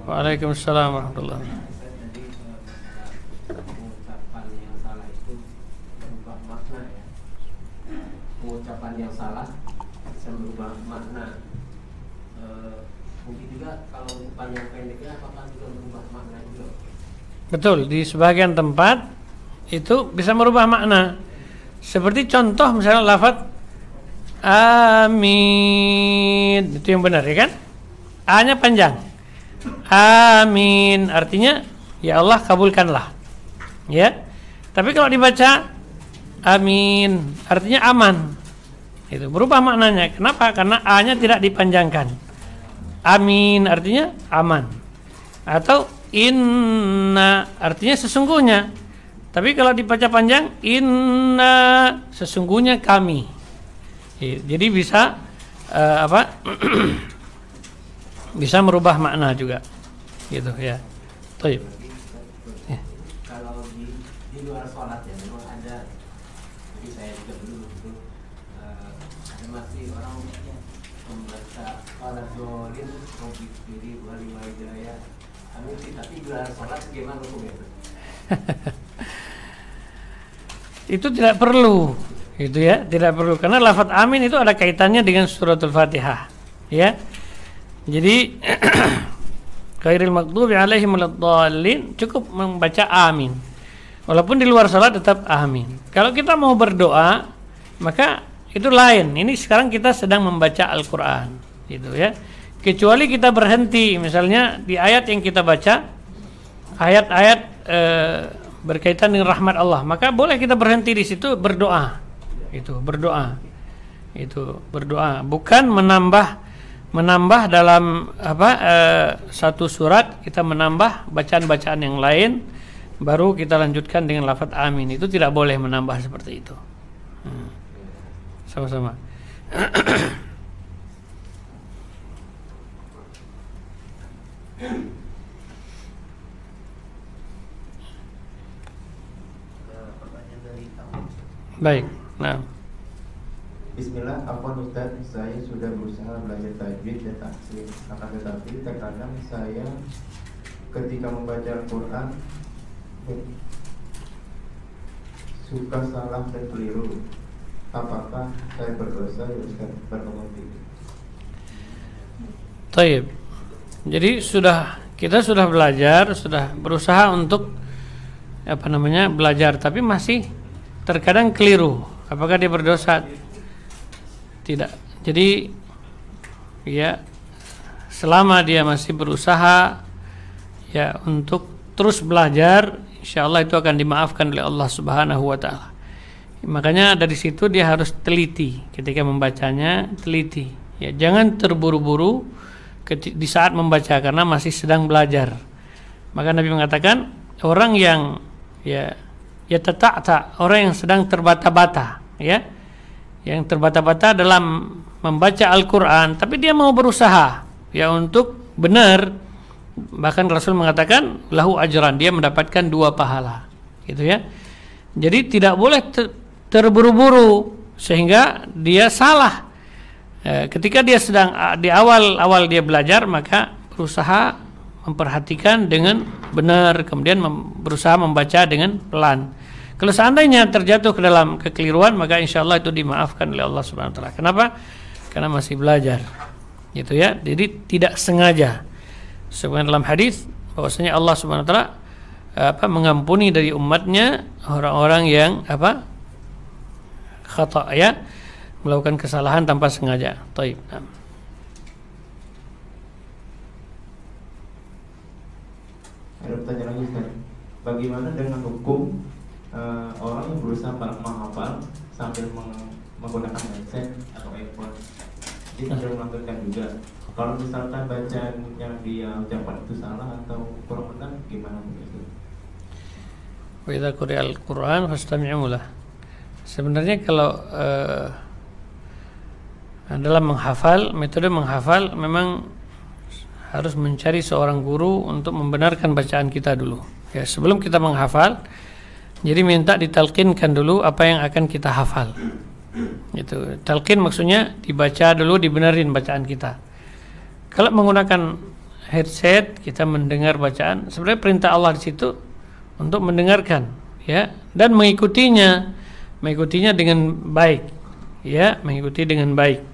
Waalaikumsalam warahmatullahi wabarakatuh. Pengucapan yang salah itu berubah makna, ya. Pengucapan yang salah bisa berubah makna. Mungkin juga kalau ucapan yang pendeknya apakah juga berubah makna juga? Betul, di sebagian tempat itu bisa merubah makna. Seperti contoh misalnya lafaz amin, itu yang benar, ya kan? A-nya panjang. Amin artinya ya Allah kabulkanlah, ya. Tapi kalau dibaca amin artinya aman, itu berubah maknanya. Kenapa? Karena A-nya tidak dipanjangkan. Amin artinya aman, atau inna artinya sesungguhnya. Tapi kalau dibaca panjang, inna sesungguhnya kami. Jadi bisa bisa merubah makna juga, gitu, ya. Baik. Ya. Kalau di luar sholat, ya, memang ada. Jadi saya juga dulu itu ada masih orang membaca sholat dolim, tauhid diri, wali hidayah. Amin. Tapi di luar sholat gimana hukumnya? itu tidak perlu, itu ya, tidak perlu karena lafaz amin itu ada kaitannya dengan suratul Fatihah, ya. Jadi ghairil maghdubi alaihim waladdallin cukup membaca amin. Walaupun di luar salat tetap amin. Kalau kita mau berdoa, maka itu lain. Ini sekarang kita sedang membaca Al-Qur'an, gitu ya. Kecuali kita berhenti misalnya di ayat yang kita baca, ayat-ayat berkaitan dengan rahmat Allah, maka boleh kita berhenti di situ berdoa. Itu berdoa. Itu berdoa, bukan menambah dalam satu surat kita menambah bacaan-bacaan yang lain baru kita lanjutkan dengan lafaz amin. Itu tidak boleh menambah seperti itu. Sama-sama. Baik. Nah. Bismillah, afwan Ustaz, saya sudah berusaha belajar tajwid dan tahsin. Akan tetapi terkadang saya ketika membaca Al-Quran suka salah dan keliru. Apakah saya berdosa ya Ustaz? Berkomentar. Taib. Jadi kita sudah belajar, sudah berusaha untuk belajar, tapi masih terkadang keliru. Apakah dia berdosa? Tidak. Jadi ya selama dia masih berusaha ya untuk terus belajar, insyaallah itu akan dimaafkan oleh Allah Subhanahu wa taala. Makanya dari situ dia harus teliti ketika membacanya, teliti. Ya, jangan terburu-buru di saat membaca karena masih sedang belajar. Maka Nabi mengatakan orang yang ya tata'ta, orang yang sedang terbata-bata, ya. Yang terbata-bata dalam membaca Al-Qur'an, tapi dia mau berusaha ya untuk benar. Bahkan Rasul mengatakan lahu ajran, dia mendapatkan 2 pahala. Gitu ya. Jadi tidak boleh terburu-buru sehingga dia salah. Ketika dia sedang di awal dia belajar, maka berusaha memperhatikan dengan benar, kemudian berusaha membaca dengan pelan. Kalau seandainya terjatuh ke dalam kekeliruan, maka insya Allah itu dimaafkan oleh Allah Subhanahu wa taala. Kenapa? Karena masih belajar. Gitu ya. Jadi tidak sengaja. Sebagaimana dalam hadis bahwasanya Allah Subhanahu wa taala mengampuni dari umatnya orang-orang yang khata, ya, melakukan kesalahan tanpa sengaja. Taib. Ada pertanyaan lagi Ustaz. Bagaimana dengan hukum orang yang berusaha menghafal sambil menggunakan headset atau earphone? Dia sambil melantunkan juga. Kalau misalkan bacaan yang dia ucapkan itu salah atau kurang benar, gimana begitu? Wa idza quri'al Qur'an fastami'u lah. Sebenarnya kalau dalam menghafal, metode menghafal memang harus mencari seorang guru untuk membenarkan bacaan kita dulu. Ya, sebelum kita menghafal, jadi minta ditalqinkan dulu apa yang akan kita hafal. Itu talqin maksudnya dibaca dulu, dibenerin bacaan kita. Kalau menggunakan headset kita mendengar bacaan, sebenarnya perintah Allah di situ untuk mendengarkan, ya, dan mengikutinya dengan baik, ya, mengikuti dengan baik.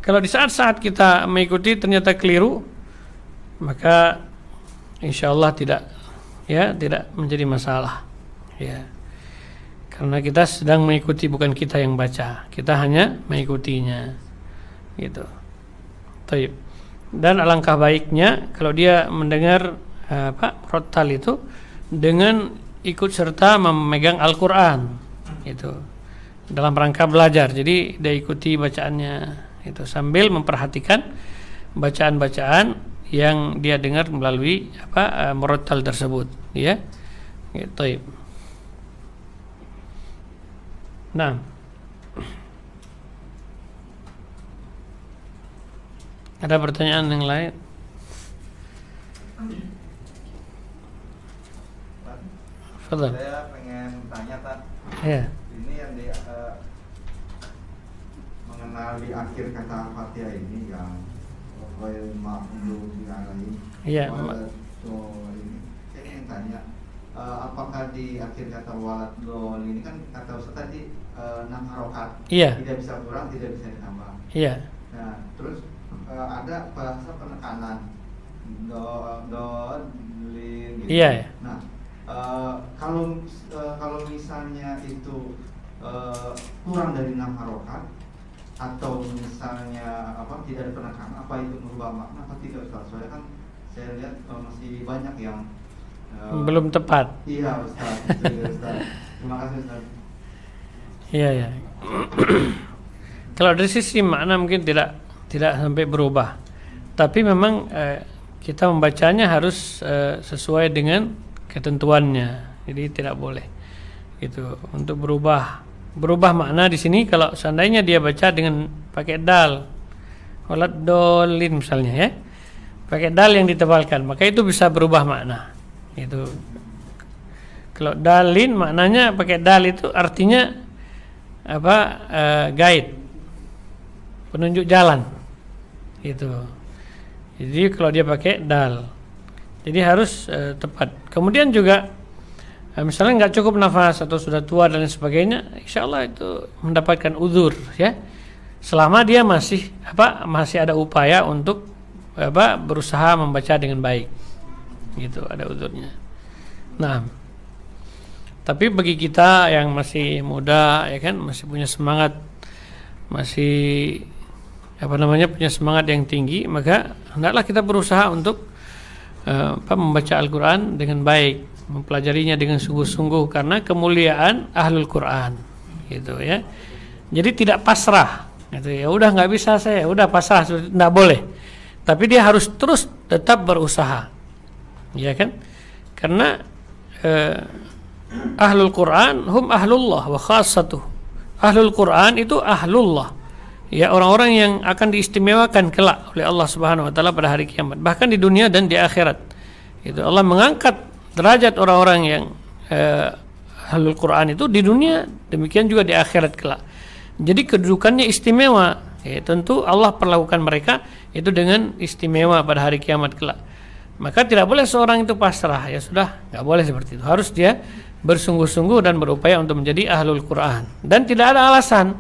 Kalau di saat-saat kita mengikuti ternyata keliru, maka insyaallah tidak menjadi masalah, ya, karena kita sedang mengikuti, bukan kita yang baca, kita hanya mengikutinya, gitu. Taib. Dan alangkah baiknya kalau dia mendengar rotal itu dengan ikut serta memegang Al-Quran, itu dalam rangka belajar. Jadi dia ikuti bacaannya itu sambil memperhatikan bacaan-bacaan yang dia dengar melalui murattal tersebut, ya. Gitu. Nah, ada pertanyaan yang lain? Fadhal. Saya pengen tanya, Tan. Ya. Ini yang mengenal di akhir kata Fatihah ini yang Iya. So ini saya ingin tanya, apakah di akhir kata walad dol ini kan kata Ustaz tadi 6 harokat, Iya. tidak bisa kurang, tidak bisa ditambah. Iya. Nah, terus ada bahasa penekanan dolin gitu. Iya. Nah, kalau misalnya itu kurang dari 6 harokat atau misalnya tidak ada penekanan, apa itu merubah makna atau tidak Ustaz? Soalnya kan saya lihat masih banyak yang belum tepat. Iya Ustaz, Ustaz. Terima kasih Ustaz. Iya ya. Kalau dari sisi makna mungkin tidak sampai berubah, tapi memang kita membacanya harus sesuai dengan ketentuannya. Jadi tidak boleh gitu untuk berubah makna di sini. Kalau seandainya dia baca dengan pakai dal, walad dolin misalnya ya, pakai dal yang ditebalkan, maka itu bisa berubah makna. Itu kalau dalin maknanya pakai dal itu artinya guide, penunjuk jalan itu. Jadi kalau dia pakai dal, jadi harus tepat. Kemudian juga misalnya nggak cukup nafas atau sudah tua dan lain sebagainya, insya Allah itu mendapatkan uzur ya, selama dia masih ada upaya untuk berusaha membaca dengan baik, gitu, ada uzurnya. Nah, tapi bagi kita yang masih muda ya kan, masih punya semangat, masih punya semangat yang tinggi, maka hendaklah kita berusaha untuk membaca Al-Quran dengan baik, mempelajarinya dengan sungguh-sungguh, karena kemuliaan ahlul Quran gitu ya. Jadi tidak pasrah gitu, ya udah nggak bisa saya, udah pasrah, nggak boleh. Tapi dia harus terus tetap berusaha, ya kan? Karena ahlul Quran hum ahlullah wa khassatuh. Ahlul Quran itu ahlullah, ya, orang-orang yang akan diistimewakan kelak oleh Allah Subhanahu wa taala pada hari kiamat, bahkan di dunia dan di akhirat. Itu Allah mengangkat derajat orang-orang yang ahlul Quran itu di dunia, demikian juga di akhirat kelak. Jadi kedudukannya istimewa. Ya, tentu Allah perlakukan mereka itu dengan istimewa pada hari kiamat kelak. Maka tidak boleh seorang itu pasrah, ya sudah, nggak boleh seperti itu. Harus dia bersungguh-sungguh dan berupaya untuk menjadi ahlul Quran. Dan tidak ada alasan,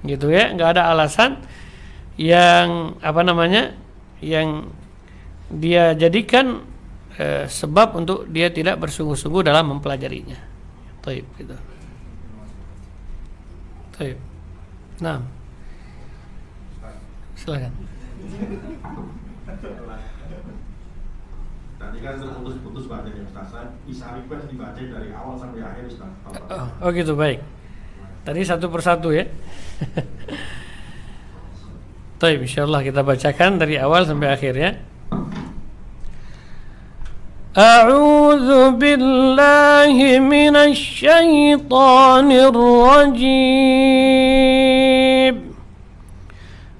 gitu ya, nggak ada alasan yang yang dia jadikan sebab untuk dia tidak bersungguh-sungguh dalam mempelajarinya. Taib, gitu. Taib. Nah, silakan. Tadi kan terputus-putus bacanya Ustaz. Bisa request dibaca dari awal sampai akhir Ustaz. Oh gitu, baik. Tadi satu persatu ya. Taib, insyaallah kita bacakan dari awal sampai akhir ya. A'udzu billahi minasy syaithanir rajim.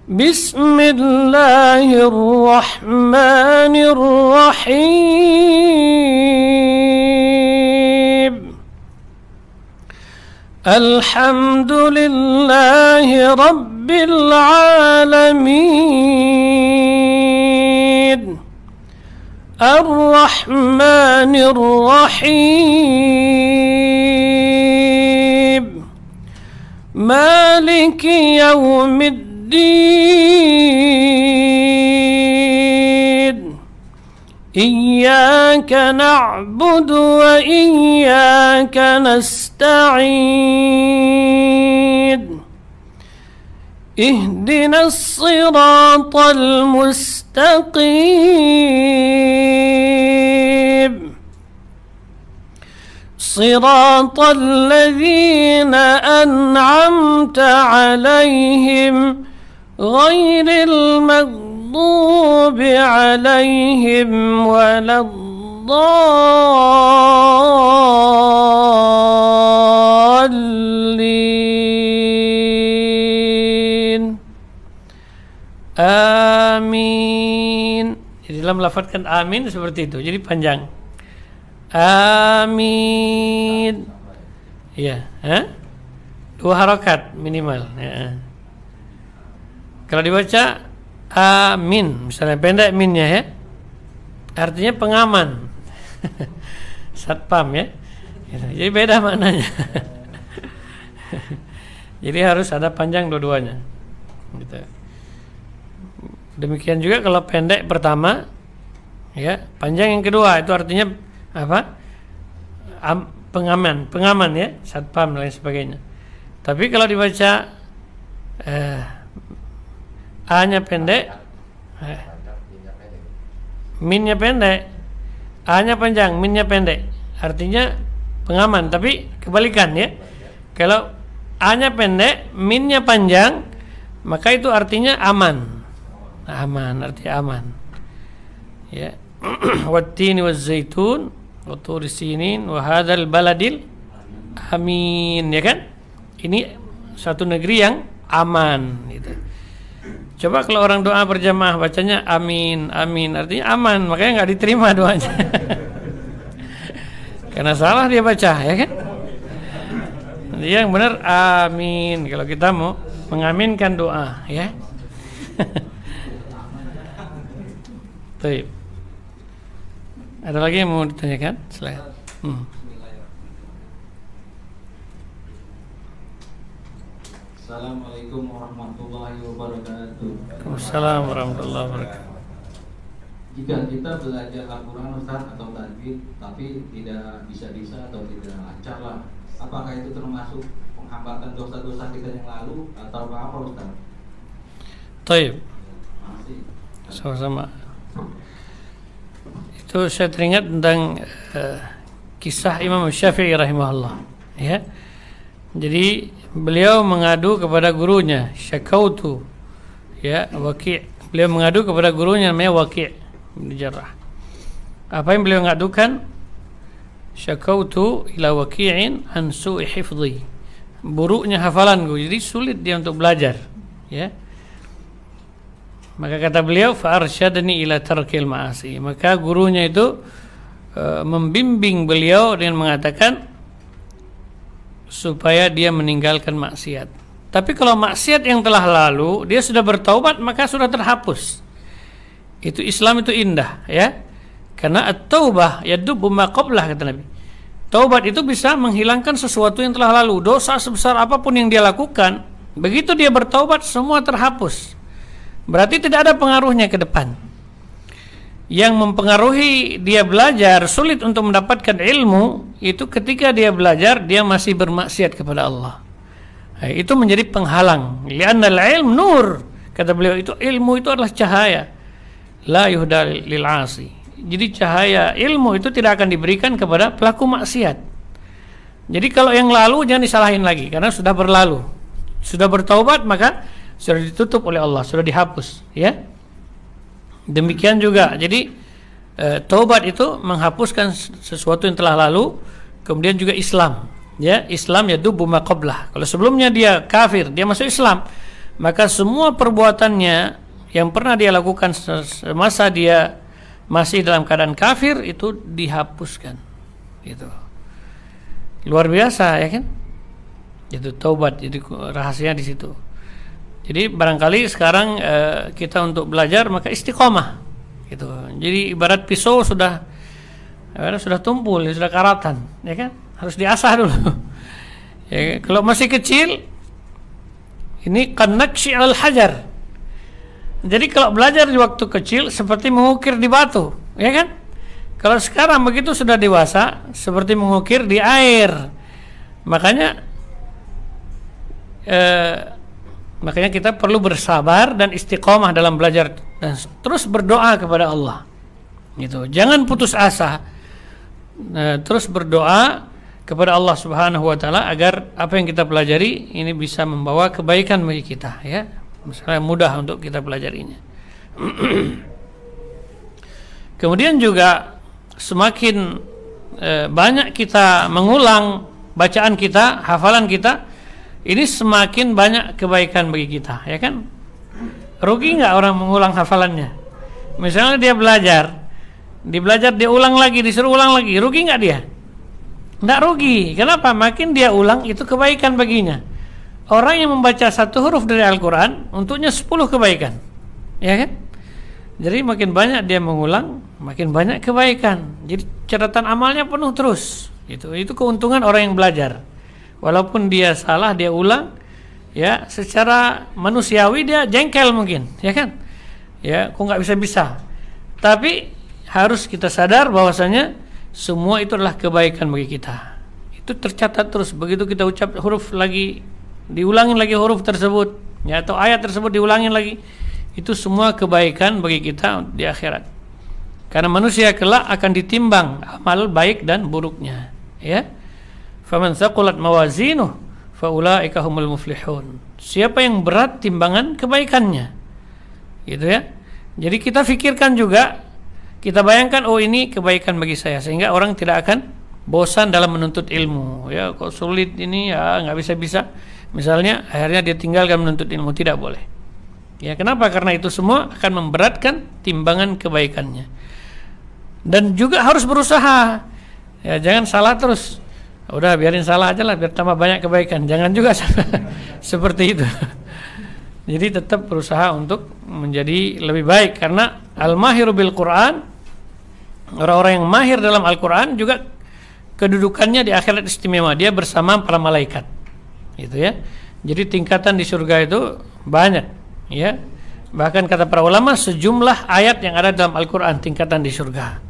Bismillahirrahmanirrahim. Alhamdulillahi rabbil alamin. Ar-Rahmanir Rahim. Maliki yaumiddin. Iyyaka na'budu wa iyyaka nasta'in. اهدنا الصراط المستقيم صراط الذين أنعمت عليهم غير المغضوب عليهم ولا الضالين. Amin. Jadi dalam melafadzkan amin seperti itu. Jadi panjang. Amin. Iya, dua harokat minimal. Ya. Kalau dibaca amin, misalnya pendek minnya ya, artinya pengaman, satpam ya. Gitu. Jadi beda maknanya. Jadi harus ada panjang dua-duanya. Gitu. Demikian juga kalau pendek pertama, ya, panjang yang kedua itu artinya apa? Pengaman ya, satpam dan lain sebagainya. Tapi kalau dibaca A-nya pendek, min-nya pendek, A-nya panjang, min-nya pendek, artinya pengaman. Tapi kebalikan ya, kalau A-nya pendek, min-nya panjang, maka itu artinya aman. Aman, artinya aman. Ya. Wattini wazzaitun wa turi sinin wa hadzal baladil amin, ya kan? Ini satu negeri yang aman gitu. Coba kalau orang doa berjamaah bacanya amin, amin, artinya aman, makanya nggak diterima doanya. Karena salah dia baca, ya kan? Yang benar amin kalau kita mau mengaminkan doa, ya. Baik. Ada lagi yang mau ditanyakan? Selain. Assalamualaikum warahmatullahi wabarakatuh. Waalaikumsalam warahmatullahi wabarakatuh. Jika kita belajar Al-Quran Ustaz atau tajwid tapi tidak bisa-bisa atau tidak lancar lah, apakah itu termasuk penghambatan dosa-dosa kita yang lalu atau apa Ustaz? Baik. Masih. Sama-sama. Itu saya teringat tentang kisah Imam Syafi'i rahimahullah, ya. Jadi beliau mengadu kepada gurunya, syakautu, ya, Waki'. Beliau mengadu kepada gurunya namanya Waki' bin Jarrah. Apa yang beliau ngadukan? Syakautu ila Waki'in an su'i hifdhi. Buruknya hafalanku, jadi sulit dia untuk belajar, ya. Maka kata beliau, fa arsyadani ila tarkil ma'asi. Maka gurunya itu membimbing beliau dengan mengatakan supaya dia meninggalkan maksiat. Tapi kalau maksiat yang telah lalu dia sudah bertaubat, maka sudah terhapus. Itu Islam itu indah, ya. Karena at-taubah yadubbu ma qablah, kata Nabi. Taubat itu bisa menghilangkan sesuatu yang telah lalu. Dosa sebesar apapun yang dia lakukan, begitu dia bertaubat semua terhapus. Berarti tidak ada pengaruhnya ke depan. Yang mempengaruhi dia belajar sulit untuk mendapatkan ilmu itu ketika dia belajar dia masih bermaksiat kepada Allah. Nah, itu menjadi penghalang. Li'annal ilm nur, kata beliau, itu ilmu itu adalah cahaya. La yuhda lil 'asi. Jadi cahaya ilmu itu tidak akan diberikan kepada pelaku maksiat. Jadi kalau yang lalu jangan disalahin lagi karena sudah berlalu. Sudah bertaubat maka sudah ditutup oleh Allah, sudah dihapus, ya. Demikian juga. Jadi taubat itu menghapuskan sesuatu yang telah lalu. Kemudian juga Islam, ya. Islam yadubbu ma qablah. Kalau sebelumnya dia kafir, dia masuk Islam, maka semua perbuatannya yang pernah dia lakukan semasa dia masih dalam keadaan kafir itu dihapuskan. Gitu. Luar biasa, ya kan? Itu taubat. Jadi rahasianya di situ. Jadi barangkali sekarang kita untuk belajar maka istiqomah, gitu. Jadi ibarat pisau sudah tumpul, sudah karatan, ya kan? Harus diasah dulu. Ya, kalau masih kecil, ini kanakshi al hajar. Jadi kalau belajar di waktu kecil seperti mengukir di batu, ya kan? Kalau sekarang begitu sudah dewasa, seperti mengukir di air. Makanya kita perlu bersabar dan istiqomah dalam belajar dan terus berdoa kepada Allah. Gitu. Jangan putus asa. Terus berdoa kepada Allah Subhanahu wa taala agar apa yang kita pelajari ini bisa membawa kebaikan bagi kita, ya. Misalnya mudah untuk kita pelajarinya. Kemudian juga semakin banyak kita mengulang bacaan kita, hafalan kita, ini semakin banyak kebaikan bagi kita, ya kan? Rugi nggak orang mengulang hafalannya? Misalnya dia belajar dia ulang lagi, disuruh ulang lagi, rugi nggak dia? Nggak rugi. Kenapa? Makin dia ulang itu kebaikan baginya. Orang yang membaca satu huruf dari Al-Quran untuknya 10 kebaikan, ya kan? Jadi makin banyak dia mengulang, makin banyak kebaikan. Jadi catatan amalnya penuh terus, Itu keuntungan orang yang belajar. Walaupun dia salah, dia ulang, ya, secara manusiawi dia jengkel mungkin, ya kan? Ya, kok nggak bisa-bisa. Tapi harus kita sadar bahwasanya semua itu adalah kebaikan bagi kita. Itu tercatat terus. Begitu kita ucap huruf lagi, diulangin lagi huruf tersebut, ya, atau ayat tersebut diulangin lagi. Itu semua kebaikan bagi kita di akhirat. Karena manusia kelak akan ditimbang amal baik dan buruknya, ya. Faman thaqulat mawazinuh faulaika humul muflihun. Siapa yang berat timbangan kebaikannya, gitu ya. Jadi kita fikirkan juga, kita bayangkan, oh ini kebaikan bagi saya, sehingga orang tidak akan bosan dalam menuntut ilmu. Ya, kok sulit ini, ya nggak bisa-bisa. Misalnya akhirnya dia tinggalkan menuntut ilmu, tidak boleh. Ya, kenapa? Karena itu semua akan memberatkan timbangan kebaikannya. Dan juga harus berusaha. Ya, jangan salah terus. Udah biarin salah aja lah, biar tambah banyak kebaikan. Jangan juga seperti itu. Jadi tetap berusaha untuk menjadi lebih baik. Karena al-mahiru bil Quran, orang-orang yang mahir dalam Al-Quran juga kedudukannya di akhirat istimewa. Dia bersama para malaikat, gitu ya. Jadi tingkatan di surga itu banyak, ya. Bahkan kata para ulama, sejumlah ayat yang ada dalam Al-Quran tingkatan di surga.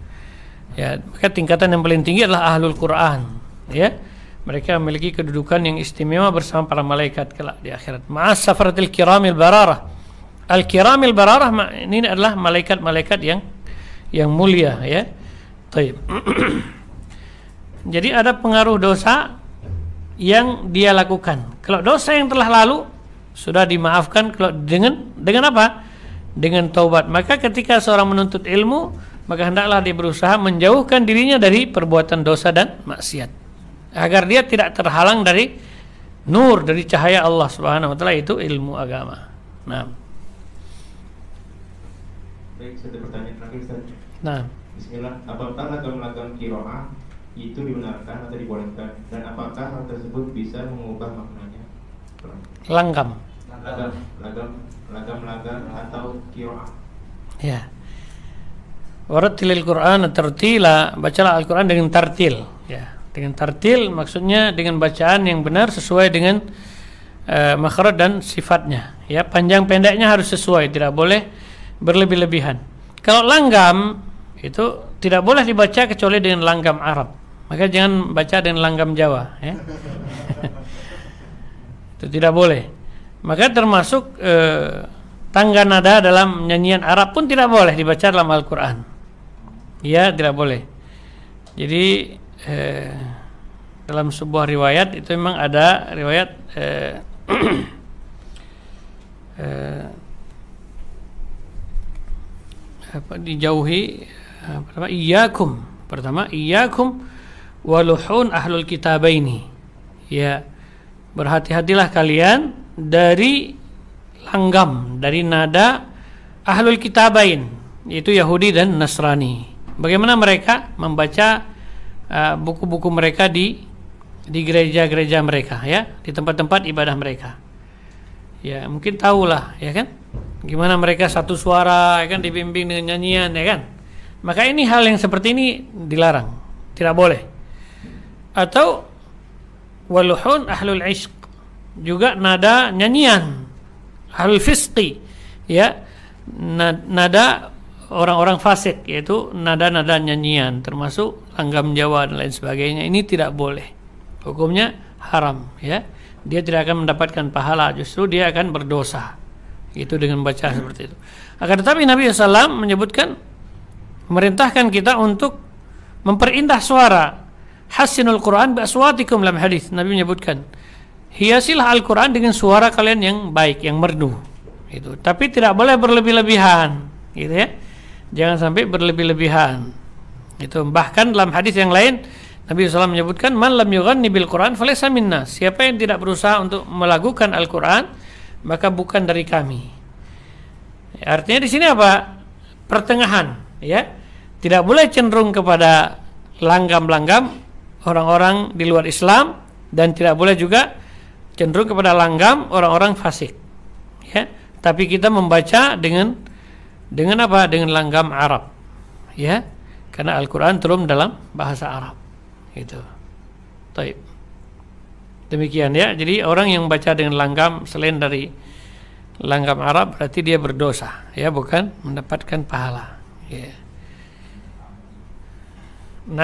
Ya, maka tingkatan yang paling tinggi adalah ahlul Quran. Ya, mereka memiliki kedudukan yang istimewa bersama para malaikat kelak di akhirat. Ma'as safaratil kiramil bararah. Al-kiramil bararah ini adalah malaikat-malaikat yang mulia, ya. Baik. Jadi ada pengaruh dosa yang dia lakukan. Kalau dosa yang telah lalu sudah dimaafkan, kalau dengan apa? Dengan taubat. Maka ketika seorang menuntut ilmu, maka hendaklah dia berusaha menjauhkan dirinya dari perbuatan dosa dan maksiat, agar dia tidak terhalang dari nur, dari cahaya Allah Subhanahu wa taala, itu ilmu agama. Nah. Baik, satu pertanyaan terakhir, Ustaz. Nah. Bismillah, apakah lagam-lagam qiraah itu dibenarkan atau dibolehkan, dan apakah hal tersebut bisa mengubah maknanya? Langgam atau qiraah. Ya. Warattilil Qur'an tartila, bacalah Al-Qur'an dengan tartil, ya. Dengan tartil maksudnya dengan bacaan yang benar sesuai dengan makhraj dan sifatnya, ya. Panjang pendeknya harus sesuai, tidak boleh berlebih-lebihan. Kalau langgam itu tidak boleh dibaca kecuali dengan langgam Arab. Maka jangan baca dengan langgam Jawa, ya. Itu tidak boleh. Maka termasuk tangga nada dalam nyanyian Arab pun tidak boleh dibaca dalam Al-Quran. Ya, tidak boleh. Jadi dalam sebuah riwayat itu memang ada riwayat dijauhi iyyakum waluhun ahlul kitabaini, ya, berhati-hatilah kalian dari langgam, dari nada ahlul kitabain, yaitu Yahudi dan Nasrani. Bagaimana mereka membaca buku-buku mereka di gereja-gereja mereka, ya, di tempat-tempat ibadah mereka. Ya, mungkin tahulah, ya kan, gimana mereka satu suara, ya kan, dibimbing dengan nyanyian, ya kan. Maka ini hal yang seperti ini dilarang, tidak boleh. Atau waluhun ahlul ishq, juga nada nyanyian ahlul fisqi, ya, nada orang-orang fasik, yaitu nada-nada nyanyian, termasuk langgam Jawa dan lain sebagainya. Ini tidak boleh, hukumnya haram, ya. Dia tidak akan mendapatkan pahala, justru dia akan berdosa, itu dengan baca seperti itu. Akan tetapi Nabi SAW menyebutkan, memerintahkan kita untuk memperindah suara. Hasinul Quran bi aswatikum, dalam hadis Nabi menyebutkan, hiasilah Al-Quran dengan suara kalian yang baik, yang merdu, itu. Tapi tidak boleh berlebih-lebihan, gitu ya. Jangan sampai berlebih-lebihan. Itu bahkan dalam hadis yang lain Nabi SAW menyebutkan, man lam yughanni bil Quran falaysa minna. Siapa yang tidak berusaha untuk melakukan Al-Quran, maka bukan dari kami. Artinya di sini apa? Pertengahan, ya. Tidak boleh cenderung kepada langgam-langgam orang-orang di luar Islam, dan tidak boleh juga cenderung kepada langgam orang-orang fasik, ya. Tapi kita membaca dengan apa? Dengan langgam Arab, ya. Karena Al-Quran turun dalam bahasa Arab, gitu. Taib. Demikian ya. Jadi orang yang baca dengan langgam selain dari langgam Arab berarti dia berdosa, ya, bukan mendapatkan pahala. Ya. 6.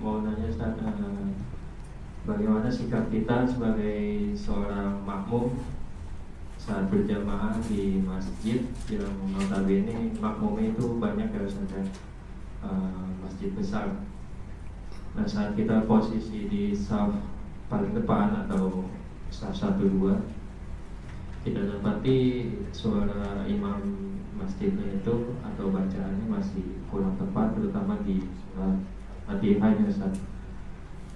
Mau nanya Ustaz, bagaimana sikap kita sebagai seorang makmum saat berjamaah di masjid yang notabene makmumnya itu banyak ya Ustaz, masjid besar. Nah, saat kita posisi di saf paling depan atau saf 1-2, kita dapati suara imam masjidnya itu atau bacaannya masih kurang tepat, terutama di Fatihahnya Ustaz.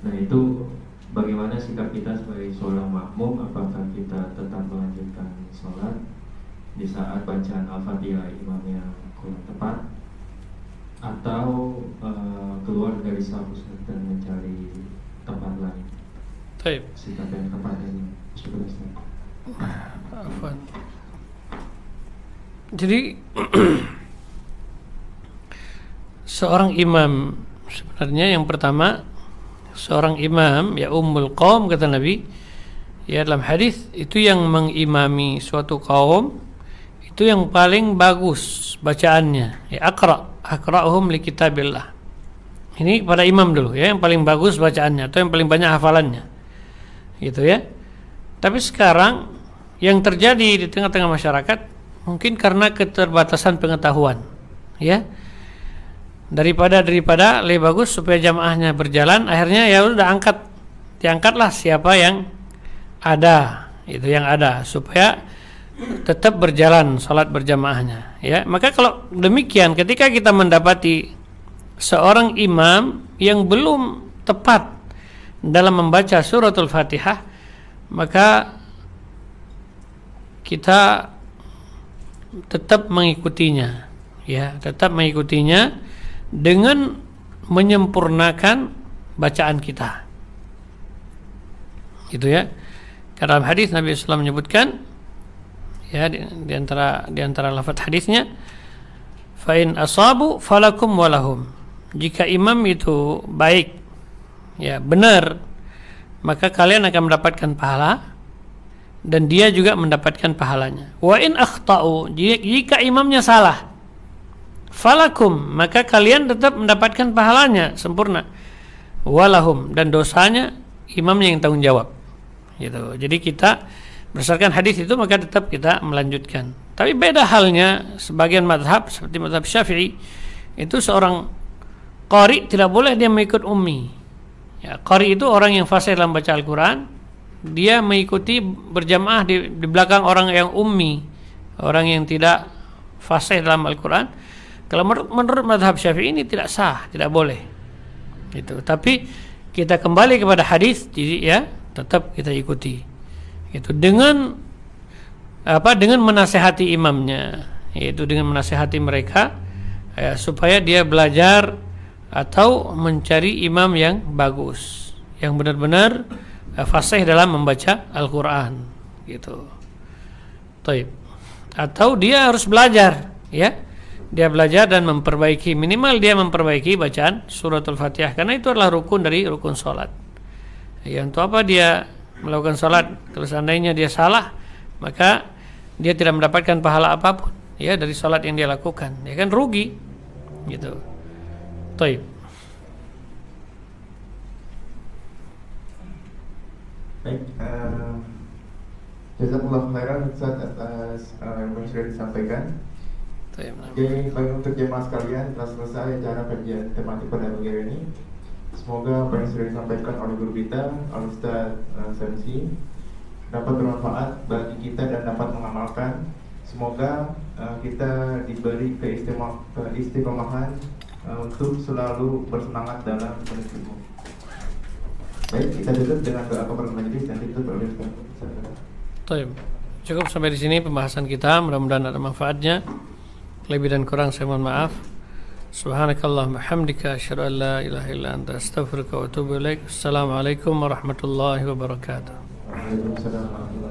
Nah, itu bagaimana sikap kita sebagai seorang makmum? Apakah kita tetap melanjutkan sholat di saat bacaan Al-Fatihah imamnya kurang tepat, atau keluar dari saf dan mencari tempat lain? Baik. Sikap yang tepat ini. Afwan. Jadi seorang imam sebenarnya yang pertama, seorang imam ya ummul qaum kata Nabi ya dalam hadis, itu yang mengimami suatu kaum itu yang paling bagus bacaannya, ya aqra'uhum li kitabillah. Ini pada imam dulu ya, yang paling bagus bacaannya atau yang paling banyak hafalannya, gitu ya. Tapi sekarang yang terjadi di tengah-tengah masyarakat mungkin karena keterbatasan pengetahuan, ya, daripada lebih bagus supaya jamaahnya berjalan, akhirnya ya udah diangkatlah siapa yang ada, itu yang ada, supaya tetap berjalan salat berjamaahnya, ya. Maka kalau demikian, ketika kita mendapati seorang imam yang belum tepat dalam membaca suratul Fatihah, maka kita tetap mengikutinya, ya, tetap mengikutinya dengan menyempurnakan bacaan kita, gitu ya. Karena dalam hadis Nabi SAW menyebutkan, ya, di antara lafaz hadisnya, fa in asabu falakum walahum. Jika imam itu baik, ya, benar, maka kalian akan mendapatkan pahala dan dia juga mendapatkan pahalanya. Wa in akhta'u, jika imamnya salah, falakum, maka kalian tetap mendapatkan pahalanya sempurna. Walahum, dan dosanya imamnya yang tanggung jawab, gitu. Jadi kita berdasarkan hadis itu maka tetap kita melanjutkan. Tapi beda halnya sebagian mazhab seperti mazhab Syafi'i, itu seorang qari tidak boleh dia mengikut ummi. Ya, qari itu orang yang fasih dalam baca Al-Quran, dia mengikuti berjamaah di belakang orang yang ummi, orang yang tidak fasih dalam Al-Quran. Kalau menurut mazhab Syafi'i ini tidak sah, tidak boleh. Itu. Tapi kita kembali kepada hadis, jadi ya tetap kita ikuti. Itu dengan dengan menasehati imamnya, yaitu dengan menasehati mereka, ya, supaya dia belajar atau mencari imam yang bagus, yang benar-benar fasih dalam membaca Al-Quran, gitu. Taib. Atau dia harus belajar, ya, dia belajar dan memperbaiki, minimal dia memperbaiki bacaan suratul Fatihah, karena itu adalah rukun dari rukun sholat. Ya, untuk apa dia melakukan sholat kalau seandainya dia salah, maka dia tidak mendapatkan pahala apapun, ya, dari sholat yang dia lakukan, ya kan, rugi, gitu. Taib. Baik, jazakallahu khairan Ustaz atas yang sudah disampaikan. Taib. Oke, baik, untuk jemaah sekalian, telah selesai acara kajian tematik pada pagi hari ini. Semoga apa yang sudah disampaikan oleh guru kita, Al-Ustaz Samsi, dapat bermanfaat bagi kita dan dapat mengamalkan. Semoga kita diberi keistiqomahan untuk selalu bersemangat dalam menuju. Baik, kita tutup dengan doa kafaratul majelis, nanti itu oleh Ustaz. Baik. Cukup sampai di sini pembahasan kita, mudah-mudahan ada manfaatnya. Lebih dan kurang saya mohon maaf. Subhanakallahumma hamdika asyhadu an la ilaha illa anta astaghfiruka wa atubu ilaik. Assalamualaikum warahmatullahi wabarakatuh. Waalaikumsalam warahmatullahi wabarakatuh.